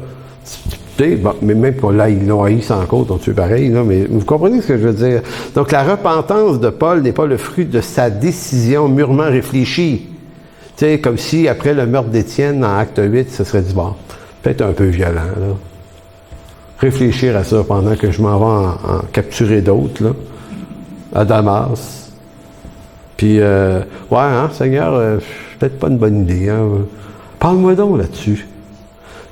Bon, mais même qu'on ils l'ont haï sans cause, on tue pareil, là, mais vous comprenez ce que je veux dire? Donc la repentance de Paul n'est pas le fruit de sa décision mûrement réfléchie. Tu sais, comme si, après le meurtre d'Étienne, dans Acte 8, ce serait dit, bon, peut-être un peu violent, là. Réfléchir à ça pendant que je m'en vais en capturer d'autres, là, à Damas. Puis, Seigneur, peut-être pas une bonne idée, hein. Parle-moi donc là-dessus.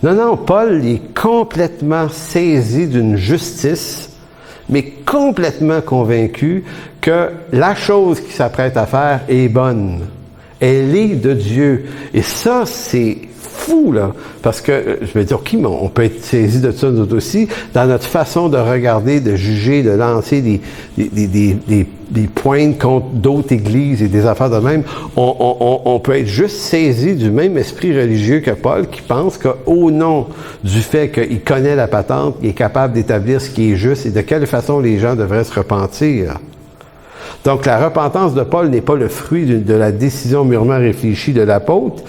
Non, Paul il est complètement saisi d'une justice, mais complètement convaincu que la chose qu'il s'apprête à faire est bonne. Elle est de Dieu. Et ça, c'est fou, là. Parce que, je vais dire, OK, mais on peut être saisi de ça, nous aussi, dans notre façon de regarder, de juger, de lancer des pointes contre d'autres églises et des affaires de même. On peut être juste saisi du même esprit religieux que Paul, qui pense qu'au nom du fait qu'il connaît la patente, il est capable d'établir ce qui est juste et de quelle façon les gens devraient se repentir. Donc, la repentance de Paul n'est pas le fruit de la décision mûrement réfléchie de l'apôtre.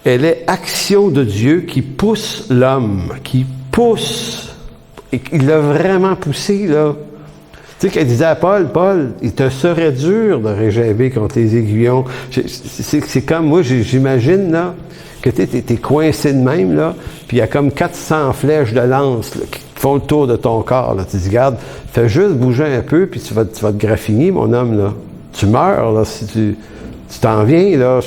Elle est action de Dieu qui pousse l'homme, qui pousse. Et il l'a vraiment poussé, là. Tu sais, qu'elle disait à Paul, il te serait dur de régimber contre les aiguillons. C'est comme, moi, j'imagine, là, que t'es coincé de même, là, puis il y a comme 400 flèches de lance, là, qui font le tour de ton corps, là. Tu dis, regarde, fais juste bouger un peu, puis tu vas te graffiner, mon homme, là. Tu meurs, là, si tu t'en viens, là.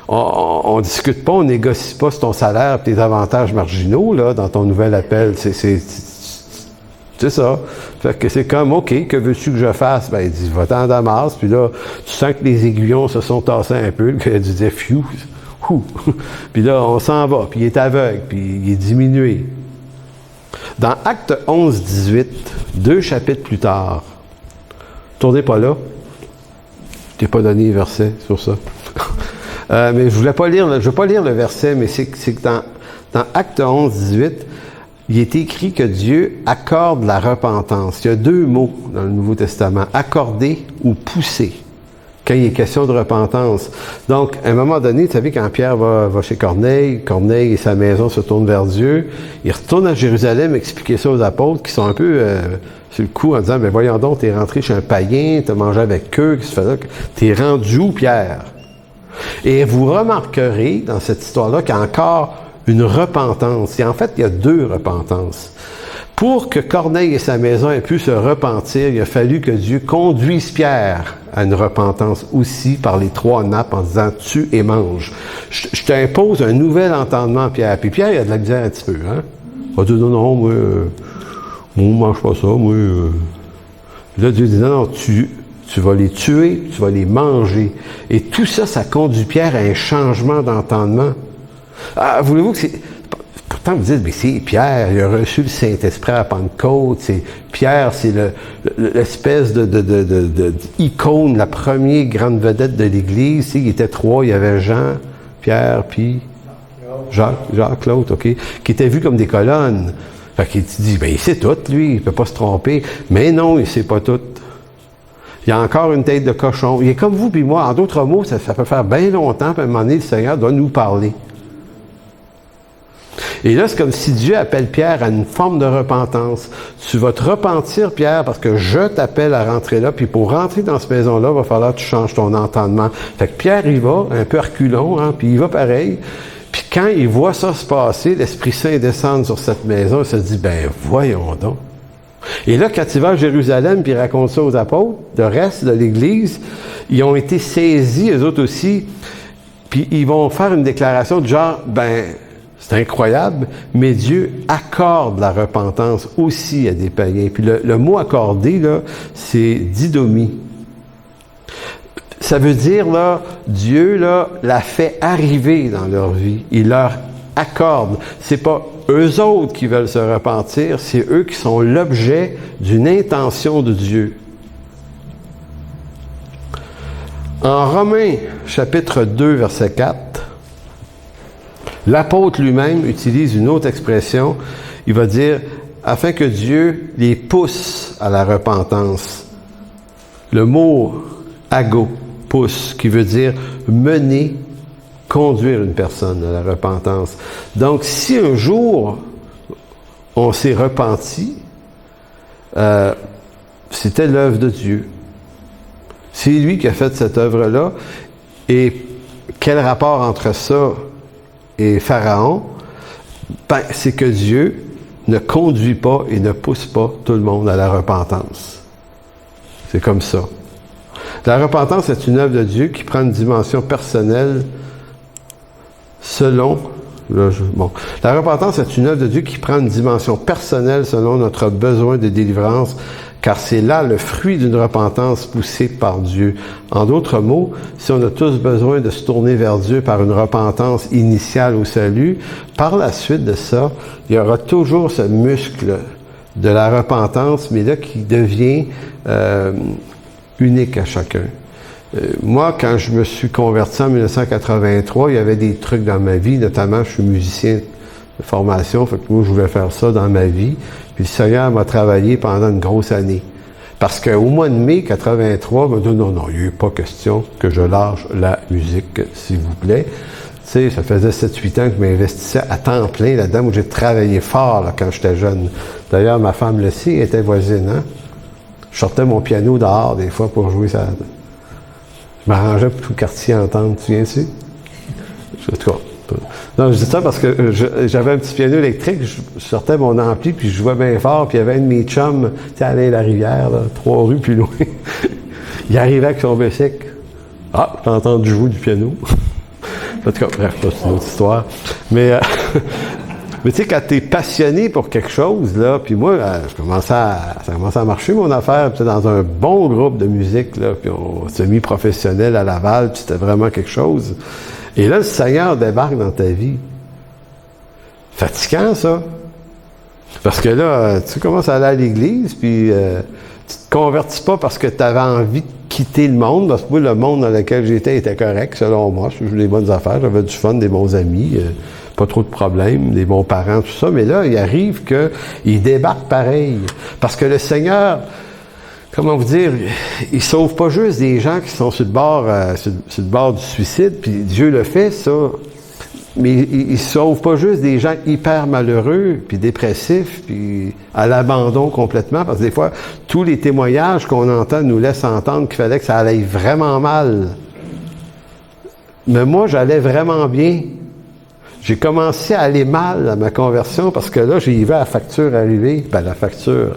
On discute pas, on négocie pas sur ton salaire et tes avantages marginaux, là, dans ton nouvel appel. C'est ça. Fait que c'est comme, OK, que veux-tu que je fasse? Ben, il dit, va-t'en à Damas, puis là, tu sens que les aiguillons se sont tassés un peu, qu'il a dû dire, phew, puis là, on s'en va, puis il est aveugle, puis il est diminué. Dans Acte 11-18, 2 chapitres plus tard, tournez pas là, je t'ai pas donné les versets sur ça. Mais je veux pas lire le verset, mais c'est que dans Acte 11-18, il est écrit que Dieu accorde la repentance. Il y a 2 mots dans le Nouveau Testament, accorder ou pousser, quand il est question de repentance. Donc, à un moment donné, vous savez, quand Pierre va chez Corneille et sa maison se tournent vers Dieu, il retourne à Jérusalem expliquer ça aux apôtres qui sont un peu sur le coup en disant, ben voyons donc, t'es rentré chez un païen, t'as mangé avec eux, qu'est-ce que tu fais là? T'es rendu où, Pierre? Et vous remarquerez dans cette histoire-là qu'il y a encore une repentance. Et en fait, il y a 2 repentances. Pour que Corneille et sa maison aient pu se repentir, il a fallu que Dieu conduise Pierre à une repentance aussi par les 3 nappes en disant « tue et mange ». Je t'impose un nouvel entendement, Pierre. Puis Pierre, il a de la misère un petit peu. Hein? Il va dire « non, moi, on ne mange pas ça, moi. » Là, Dieu dit « non, tu tu vas les tuer, tu vas les manger. Et tout ça, ça conduit Pierre à un changement d'entendement. Ah, voulez-vous que c'est... Pourtant, vous dites, mais c'est Pierre, il a reçu le Saint-Esprit à Pentecôte, c'est Pierre, c'est l'espèce de icône, la première grande vedette de l'Église. Tu sais, il était trois, il y avait Jean, Pierre, puis Jacques, l'autre, OK, qui étaient vus comme des colonnes. Fait qu'il te dit, ben il sait tout, lui, il peut pas se tromper. Mais non, il sait pas tout. Il y a encore une tête de cochon. Il est comme vous puis moi. En d'autres mots, ça peut faire bien longtemps, puis à un moment donné, le Seigneur doit nous parler. Et là, c'est comme si Dieu appelle Pierre à une forme de repentance. Tu vas te repentir, Pierre, parce que je t'appelle à rentrer là, puis pour rentrer dans cette maison-là, il va falloir que tu changes ton entendement. Fait que Pierre, il va, un peu reculant, hein, puis il va pareil. Puis quand il voit ça se passer, l'Esprit Saint descend sur cette maison, il se dit, ben voyons donc. Et là, quand il va à Jérusalem, puis il raconte ça aux apôtres, le reste de l'Église, ils ont été saisis, eux autres aussi, puis ils vont faire une déclaration du genre, ben, c'est incroyable, mais Dieu accorde la repentance aussi à des païens. Puis le mot accorder, là, c'est didomie. Ça veut dire, là, Dieu, là, l'a fait arriver dans leur vie. Il leur accorde. C'est pas eux autres qui veulent se repentir, c'est eux qui sont l'objet d'une intention de Dieu. En Romains, chapitre 2, verset 4, l'apôtre lui-même utilise une autre expression. Il va dire, afin que Dieu les pousse à la repentance. Le mot ago, pousse, qui veut dire mener, conduire une personne à la repentance. Donc, si un jour on s'est repenti, c'était l'œuvre de Dieu. C'est lui qui a fait cette œuvre-là. Et quel rapport entre ça et Pharaon? Ben, c'est que Dieu ne conduit pas et ne pousse pas tout le monde à la repentance. C'est comme ça. La repentance est une œuvre de Dieu qui prend une dimension personnelle selon... La repentance est une œuvre de Dieu qui prend une dimension personnelle selon notre besoin de délivrance, car c'est là le fruit d'une repentance poussée par Dieu. En d'autres mots, si on a tous besoin de se tourner vers Dieu par une repentance initiale au salut, par la suite de ça, il y aura toujours ce muscle de la repentance, mais là qui devient unique à chacun. Moi, quand je me suis converti en 1983, il y avait des trucs dans ma vie, notamment je suis musicien de formation, fait que moi je voulais faire ça dans ma vie, puis le Seigneur m'a travaillé pendant une grosse année. Parce qu'au mois de mai 83, il m'a dit non, il n'y a eu pas question que je lâche la musique, s'il vous plaît. Tu sais, ça faisait 7-8 ans que je m'investissais à temps plein là-dedans, où j'ai travaillé fort là, quand j'étais jeune. D'ailleurs, ma femme le sait, elle était voisine, hein? Je sortais mon piano dehors des fois pour jouer ça. Je m'arrangeais pour tout le quartier entendre, tu viens-tu? En tout cas. Non, je dis ça parce que j'avais un petit piano électrique, je sortais mon ampli, puis je jouais bien fort, puis il y avait un de mes chums, tu sais, Alain Larivière, là, 3 rues plus loin. Il arrivait avec son bicycle. Ah, j'ai entendu jouer du piano. En tout cas, bref, c'est une autre histoire. Mais tu sais, quand t'es passionné pour quelque chose, là, puis moi, ça commençait à marcher, mon affaire, puis dans un bon groupe de musique, là, puis on semi-professionnel à Laval, puis c'était vraiment quelque chose. Et là, le Seigneur débarque dans ta vie. Fatigant, ça. Parce que là, tu commences à aller à l'église, puis tu te convertis pas parce que tu avais envie de quitter le monde, parce que moi, le monde dans lequel j'étais était correct, selon moi. Je faisais des bonnes affaires, j'avais du fun, des bons amis, pas trop de problèmes, des bons parents, tout ça. Mais là, il arrive qu'il débarque pareil. Parce que le Seigneur... Comment vous dire, il sauve pas juste des gens qui sont sur le bord du suicide, puis Dieu le fait, ça. Mais il sauve pas juste des gens hyper malheureux, puis dépressifs, puis à l'abandon complètement, parce que des fois, tous les témoignages qu'on entend nous laissent entendre qu'il fallait que ça allait vraiment mal. Mais moi, j'allais vraiment bien. J'ai commencé à aller mal à ma conversion, parce que là, j'y vais à la facture arrivée. Ben, la facture...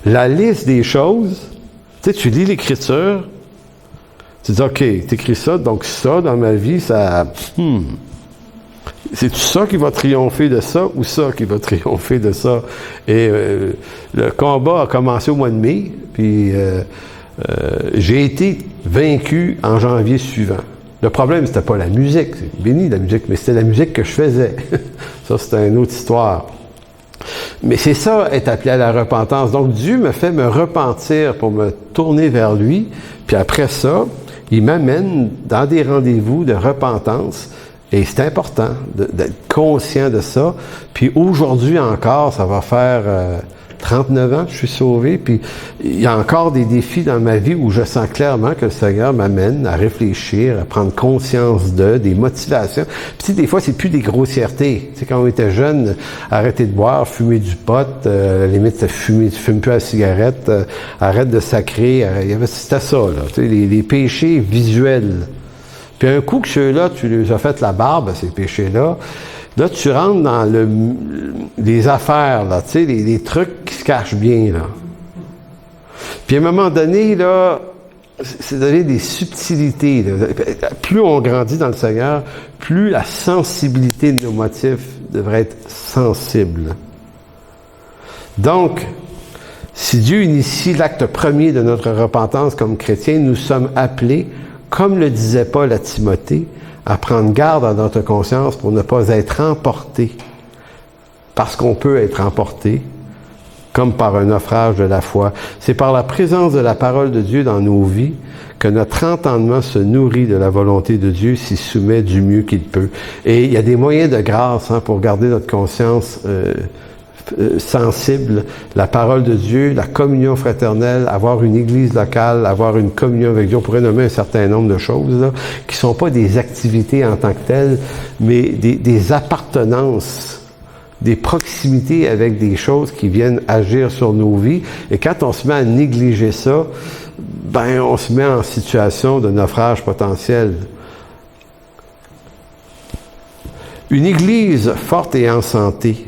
La liste des choses, tu sais, tu lis l'Écriture, tu dis, OK, t'écris ça, donc ça, dans ma vie, ça... C'est-tu ça qui va triompher de ça ou ça qui va triompher de ça? Et le combat a commencé au mois de mai, puis J'ai été vaincu en janvier suivant. Le problème, c'était pas la musique, c'est béni la musique, mais c'était la musique que je faisais. Ça, c'était une autre histoire. Mais c'est ça, être appelé à la repentance. Donc, Dieu me fait me repentir pour me tourner vers lui, puis après ça, il m'amène dans des rendez-vous de repentance, et c'est important d'être conscient de ça. Puis aujourd'hui encore, ça va faire 39 ans que je suis sauvé, puis il y a encore des défis dans ma vie où je sens clairement que le Seigneur m'amène à réfléchir, à prendre conscience des motivations. Puis tu sais, des fois, c'est plus des grossièretés. Tu sais, quand on était jeune, arrêter de boire, fumer du pot, à la limite, tu fumes plus la cigarette, arrête de sacrer, c'était ça, là, tu sais, les péchés visuels. Puis un coup que ceux-là, tu les as fait la barbe, ces péchés-là, là, tu rentres dans les affaires, là, tu sais, les trucs qui se cachent bien, là. Puis à un moment donné, là, c'est donner des subtilités, là. Plus on grandit dans le Seigneur, plus la sensibilité de nos motifs devrait être sensible. Donc, si Dieu initie l'acte premier de notre repentance comme chrétiens, nous sommes appelés, comme le disait Paul à Timothée, à prendre garde à notre conscience pour ne pas être emporté, parce qu'on peut être emporté, comme par un naufrage de la foi. C'est par la présence de la parole de Dieu dans nos vies que notre entendement se nourrit de la volonté de Dieu, s'y soumet du mieux qu'il peut. Et il y a des moyens de grâce pour garder notre conscience sensible, la parole de Dieu, la communion fraternelle, avoir une église locale, avoir une communion avec Dieu. On pourrait nommer un certain nombre de choses là, qui sont pas des activités en tant que telles, mais des appartenances, des proximités avec des choses qui viennent agir sur nos vies. Et quand on se met à négliger ça, ben on se met en situation de naufrage potentiel. Une église forte et en santé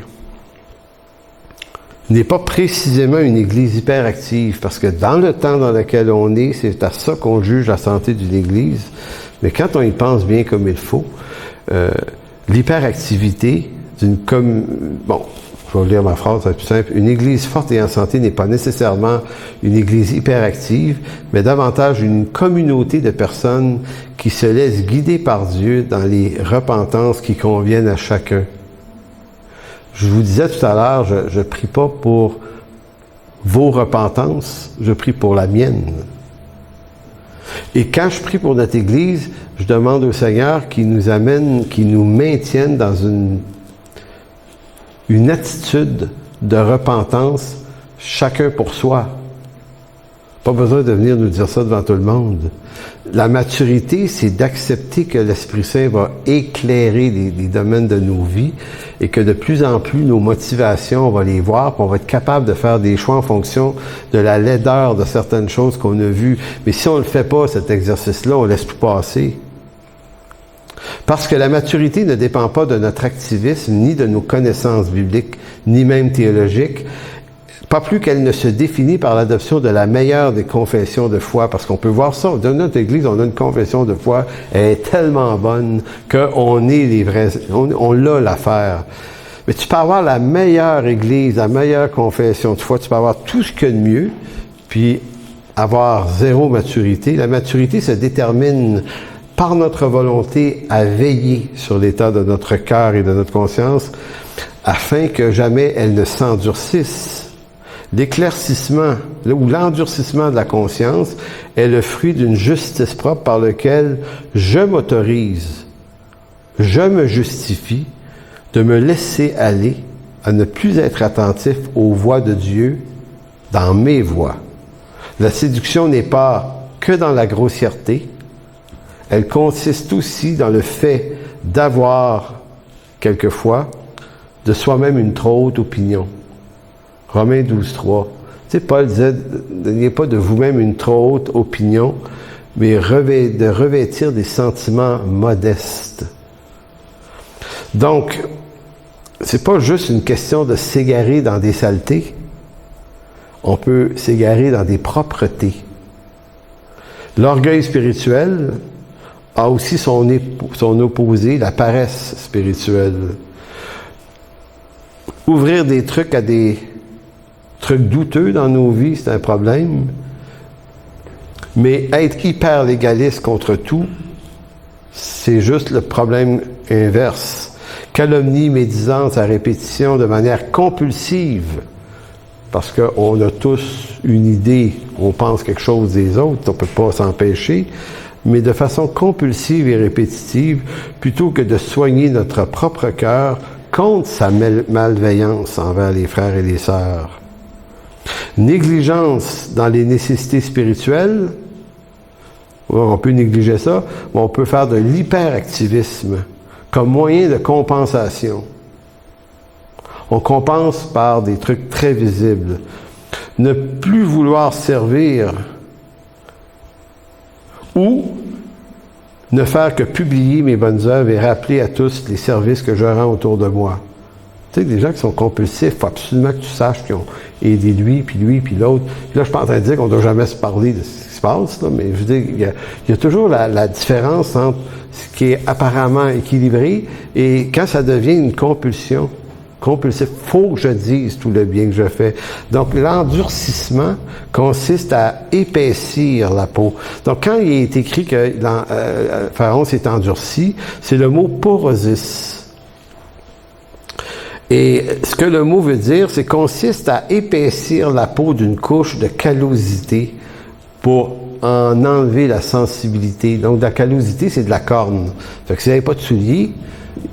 n'est pas précisément une église hyperactive, parce que dans le temps dans lequel on est, c'est à ça qu'on juge la santé d'une église. Mais quand on y pense bien comme il faut, l'hyperactivité bon, je vais lire ma phrase, c'est plus simple. Une église forte et en santé n'est pas nécessairement une église hyperactive, mais davantage une communauté de personnes qui se laissent guider par Dieu dans les repentances qui conviennent à chacun. Je vous disais tout à l'heure, je ne prie pas pour vos repentances, je prie pour la mienne. Et quand je prie pour notre Église, je demande au Seigneur qu'il nous amène, qu'il nous maintienne dans une attitude de repentance, chacun pour soi. Pas besoin de venir nous dire ça devant tout le monde. La maturité, c'est d'accepter que l'Esprit Saint va éclairer les domaines de nos vies et que de plus en plus, nos motivations, on va les voir, puis on va être capable de faire des choix en fonction de la laideur de certaines choses qu'on a vues. Mais si on ne le fait pas, cet exercice-là, on laisse tout passer. Parce que la maturité ne dépend pas de notre activisme, ni de nos connaissances bibliques, ni même théologiques, pas plus qu'elle ne se définit par l'adoption de la meilleure des confessions de foi, parce qu'on peut voir ça, dans notre Église, on a une confession de foi, elle est tellement bonne qu'on est les vrais, on l'a l'affaire. Mais tu peux avoir la meilleure Église, la meilleure confession de foi, tu peux avoir tout ce qu'il y a de mieux, puis avoir zéro maturité. La maturité se détermine par notre volonté à veiller sur l'état de notre cœur et de notre conscience, afin que jamais elle ne s'endurcisse. L'éclaircissement ou l'endurcissement de la conscience est le fruit d'une justice propre par laquelle je m'autorise, je me justifie de me laisser aller à ne plus être attentif aux voies de Dieu dans mes voies. La séduction n'est pas que dans la grossièreté, elle consiste aussi dans le fait d'avoir, quelquefois, de soi-même une trop haute opinion. Romains 12, 3. Tu sais, Paul disait, n'ayez pas de vous-même une trop haute opinion, mais de revêtir des sentiments modestes. Donc, c'est pas juste une question de s'égarer dans des saletés. On peut s'égarer dans des propretés. L'orgueil spirituel a aussi son opposé, la paresse spirituelle. Ouvrir des trucs à des trucs douteux dans nos vies, c'est un problème. Mais être hyper légaliste contre tout, c'est juste le problème inverse. Calomnie, médisance à répétition de manière compulsive, parce qu'on a tous une idée, on pense quelque chose des autres, on ne peut pas s'empêcher, mais de façon compulsive et répétitive, plutôt que de soigner notre propre cœur contre sa malveillance envers les frères et les sœurs. Négligence dans les nécessités spirituelles, on peut négliger ça, mais on peut faire de l'hyperactivisme comme moyen de compensation. On compense par des trucs très visibles. Ne plus vouloir servir ou ne faire que publier mes bonnes œuvres et rappeler à tous les services que je rends autour de moi. Tu sais, des gens qui sont compulsifs, il faut absolument que tu saches qu'ils ont aidé lui, puis l'autre. Puis là, je suis pas en train de dire qu'on ne doit jamais se parler de ce qui se passe, là, mais je veux dire, il y a toujours la différence entre ce qui est apparemment équilibré et quand ça devient une compulsion. Compulsif, faut que je dise tout le bien que je fais. Donc, l'endurcissement consiste à épaissir la peau. Donc, quand il est écrit que Pharaon s'est endurci, c'est le mot porosis. Et ce que le mot veut dire, c'est consiste à épaissir la peau d'une couche de callosité pour en enlever la sensibilité. Donc, la callosité, c'est de la corne. Fait que si vous n'avez pas de souliers,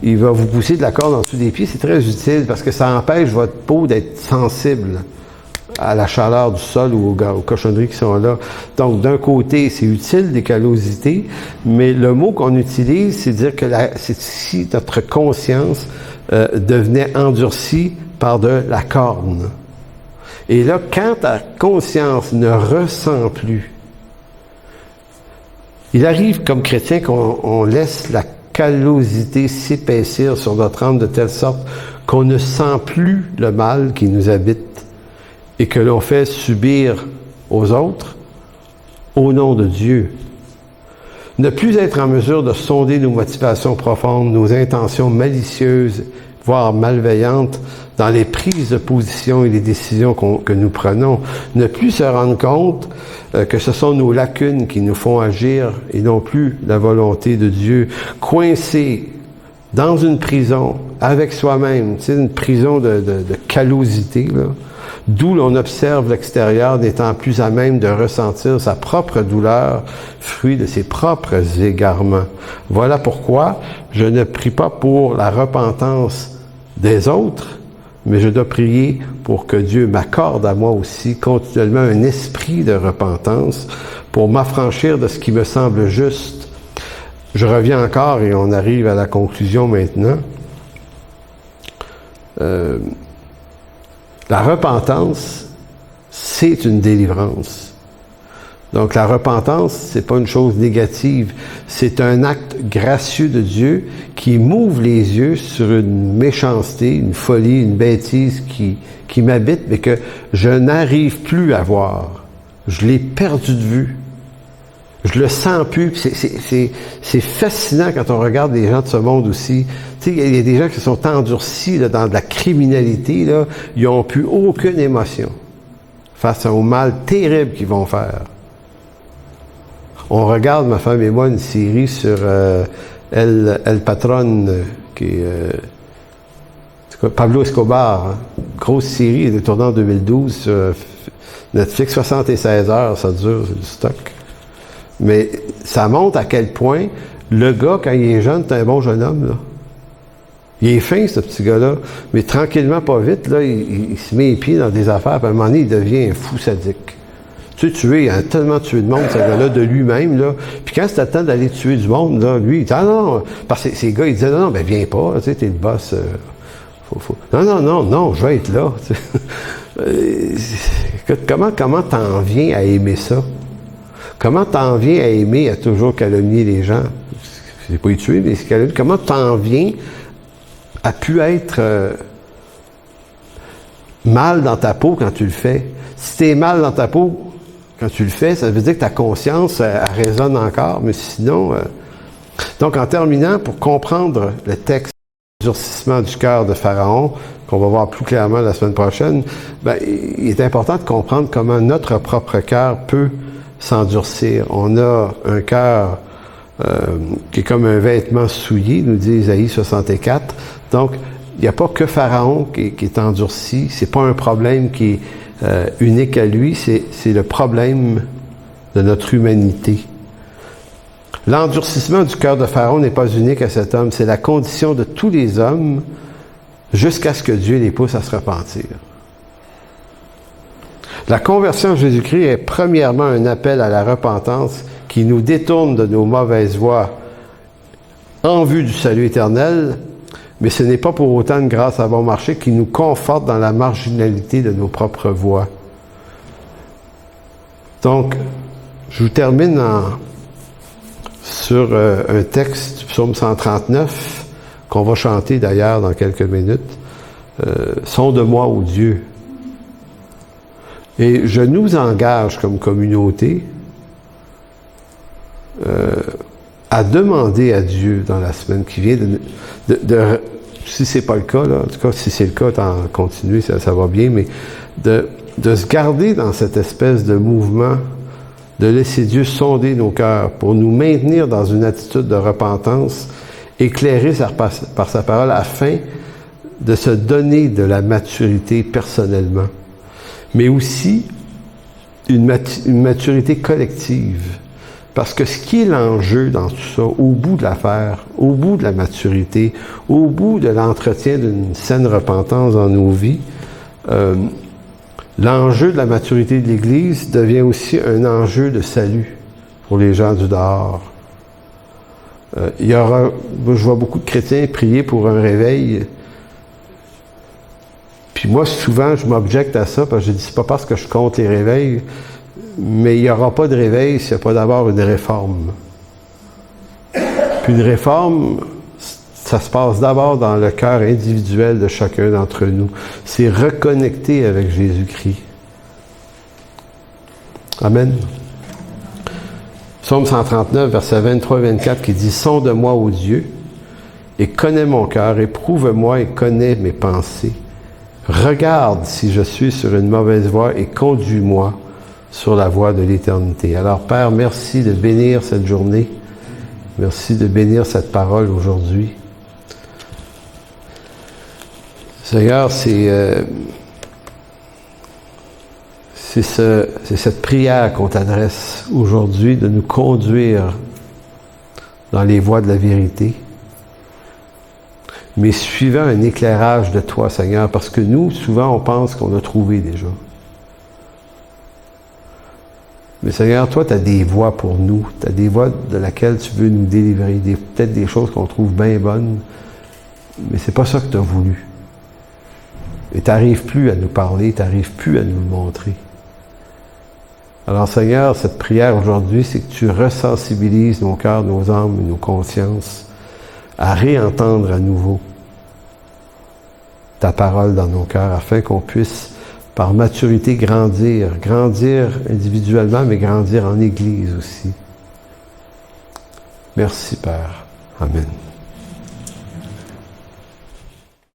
il va vous pousser de la corde en dessous des pieds. C'est très utile parce que ça empêche votre peau d'être sensible à la chaleur du sol ou aux cochonneries qui sont là. Donc, d'un côté, c'est utile, des callosités, mais le mot qu'on utilise, c'est dire que c'est si notre conscience devenait endurcie par de la corne. Et là, quand ta conscience ne ressent plus, il arrive comme chrétien qu'on laisse la callosité s'épaissir sur notre âme de telle sorte qu'on ne sent plus le mal qui nous habite et que l'on fait subir aux autres au nom de Dieu. Ne plus être en mesure de sonder nos motivations profondes, nos intentions malicieuses, voire malveillantes, dans les prises de position et les décisions que nous prenons. Ne plus se rendre compte que ce sont nos lacunes qui nous font agir et non plus la volonté de Dieu. Coincé dans une prison avec soi-même, tu sais, une prison de callosité, là, d'où l'on observe l'extérieur n'étant plus à même de ressentir sa propre douleur, fruit de ses propres égarements. Voilà pourquoi je ne prie pas pour la repentance des autres, mais je dois prier pour que Dieu m'accorde à moi aussi continuellement un esprit de repentance pour m'affranchir de ce qui me semble juste. Je reviens encore et on arrive à la conclusion maintenant. La repentance, c'est une délivrance. Donc la repentance, c'est pas une chose négative, c'est un acte gracieux de Dieu qui m'ouvre les yeux sur une méchanceté, une folie, une bêtise qui m'habite, mais que je n'arrive plus à voir. Je l'ai perdu de vue. Je le sens plus. C'est fascinant quand on regarde les gens de ce monde aussi. Tu sais, il y a des gens qui sont endurcis là, dans de la criminalité, là, ils n'ont plus aucune émotion face au mal terrible qu'ils vont faire. On regarde, ma femme et moi, une série sur El Patron, qui est Pablo Escobar. Hein. Grosse série, elle est tournée en 2012 sur Netflix, 76 heures, ça dure, c'est du stock. Mais ça montre à quel point le gars, quand il est jeune, c'est un bon jeune homme, là. Il est fin, ce petit gars-là, mais tranquillement, pas vite, là, il se met les pieds dans des affaires, puis à un moment donné, il devient un fou sadique. Tu sais, il a tellement tué de monde, ce gars-là, de lui-même, là. Puis quand c'était le temps d'aller tuer du monde, là, lui, il dit, ah non, parce que ces gars, ils disaient, non, ben viens pas, tu sais, t'es le boss. Non, je vais être là. Écoute, comment t'en viens à aimer ça? Comment t'en viens à aimer, à toujours calomnier les gens? C'est pas y tuer, mais c'est calomnier. Comment t'en viens à pu être mal dans ta peau quand tu le fais? Si t'es mal dans ta peau quand tu le fais, ça veut dire que ta conscience elle résonne encore, mais sinon... Donc, en terminant, pour comprendre le texte durcissement du cœur de Pharaon, qu'on va voir plus clairement la semaine prochaine, il est important de comprendre comment notre propre cœur peut s'endurcir. On a un cœur qui est comme un vêtement souillé, nous dit Isaïe 64. Donc, il n'y a pas que Pharaon qui est endurci. C'est pas un problème qui est unique à lui, c'est le problème de notre humanité. L'endurcissement du cœur de Pharaon n'est pas unique à cet homme, c'est la condition de tous les hommes jusqu'à ce que Dieu les pousse à se repentir. La conversion à Jésus-Christ est premièrement un appel à la repentance qui nous détourne de nos mauvaises voies en vue du salut éternel, mais ce n'est pas pour autant une grâce à bon marché qui nous conforte dans la marginalité de nos propres voies. Donc, je vous termine sur un texte du psaume 139, qu'on va chanter d'ailleurs dans quelques minutes. « Sonde-moi, ô Dieu ». Et je nous engage comme communauté à demander à Dieu dans la semaine qui vient, si c'est pas le cas, là, en tout cas si c'est le cas, continuez, ça va bien, mais de se garder dans cette espèce de mouvement, de laisser Dieu sonder nos cœurs pour nous maintenir dans une attitude de repentance, éclairée par sa parole, afin de se donner de la maturité personnellement, mais aussi une maturité collective. Parce que ce qui est l'enjeu dans tout ça, au bout de l'affaire, au bout de la maturité, au bout de l'entretien d'une saine repentance dans nos vies, l'enjeu de la maturité de l'Église devient aussi un enjeu de salut pour les gens du dehors. Je vois beaucoup de chrétiens prier pour un réveil. Puis moi, souvent, je m'objecte à ça, parce que je dis, c'est pas parce que je compte les réveils, mais il n'y aura pas de réveil s'il n'y a pas d'abord une réforme. Puis une réforme, ça se passe d'abord dans le cœur individuel de chacun d'entre nous. C'est reconnecter avec Jésus-Christ. Amen. Psaume 139, versets 23-24, qui dit « Sonde-moi, ô Dieu, et connais mon cœur, éprouve-moi et connais mes pensées. Regarde si je suis sur une mauvaise voie et conduis-moi sur la voie de l'éternité. » Alors, Père, merci de bénir cette journée. Merci de bénir cette parole aujourd'hui. Seigneur, c'est cette prière qu'on t'adresse aujourd'hui, de nous conduire dans les voies de la vérité, mais suivant un éclairage de toi, Seigneur, parce que nous, souvent, on pense qu'on a trouvé déjà. Mais Seigneur, toi, tu as des voies pour nous. Tu as des voies de laquelle tu veux nous délivrer. Peut-être des choses qu'on trouve bien bonnes, mais c'est pas ça que tu as voulu. Et tu n'arrives plus à nous parler, tu n'arrives plus à nous le montrer. Alors Seigneur, cette prière aujourd'hui, c'est que tu ressensibilises nos cœurs, nos âmes et nos consciences à réentendre à nouveau ta parole dans nos cœurs, afin qu'on puisse, par maturité, grandir individuellement, mais grandir en Église aussi. Merci, Père. Amen.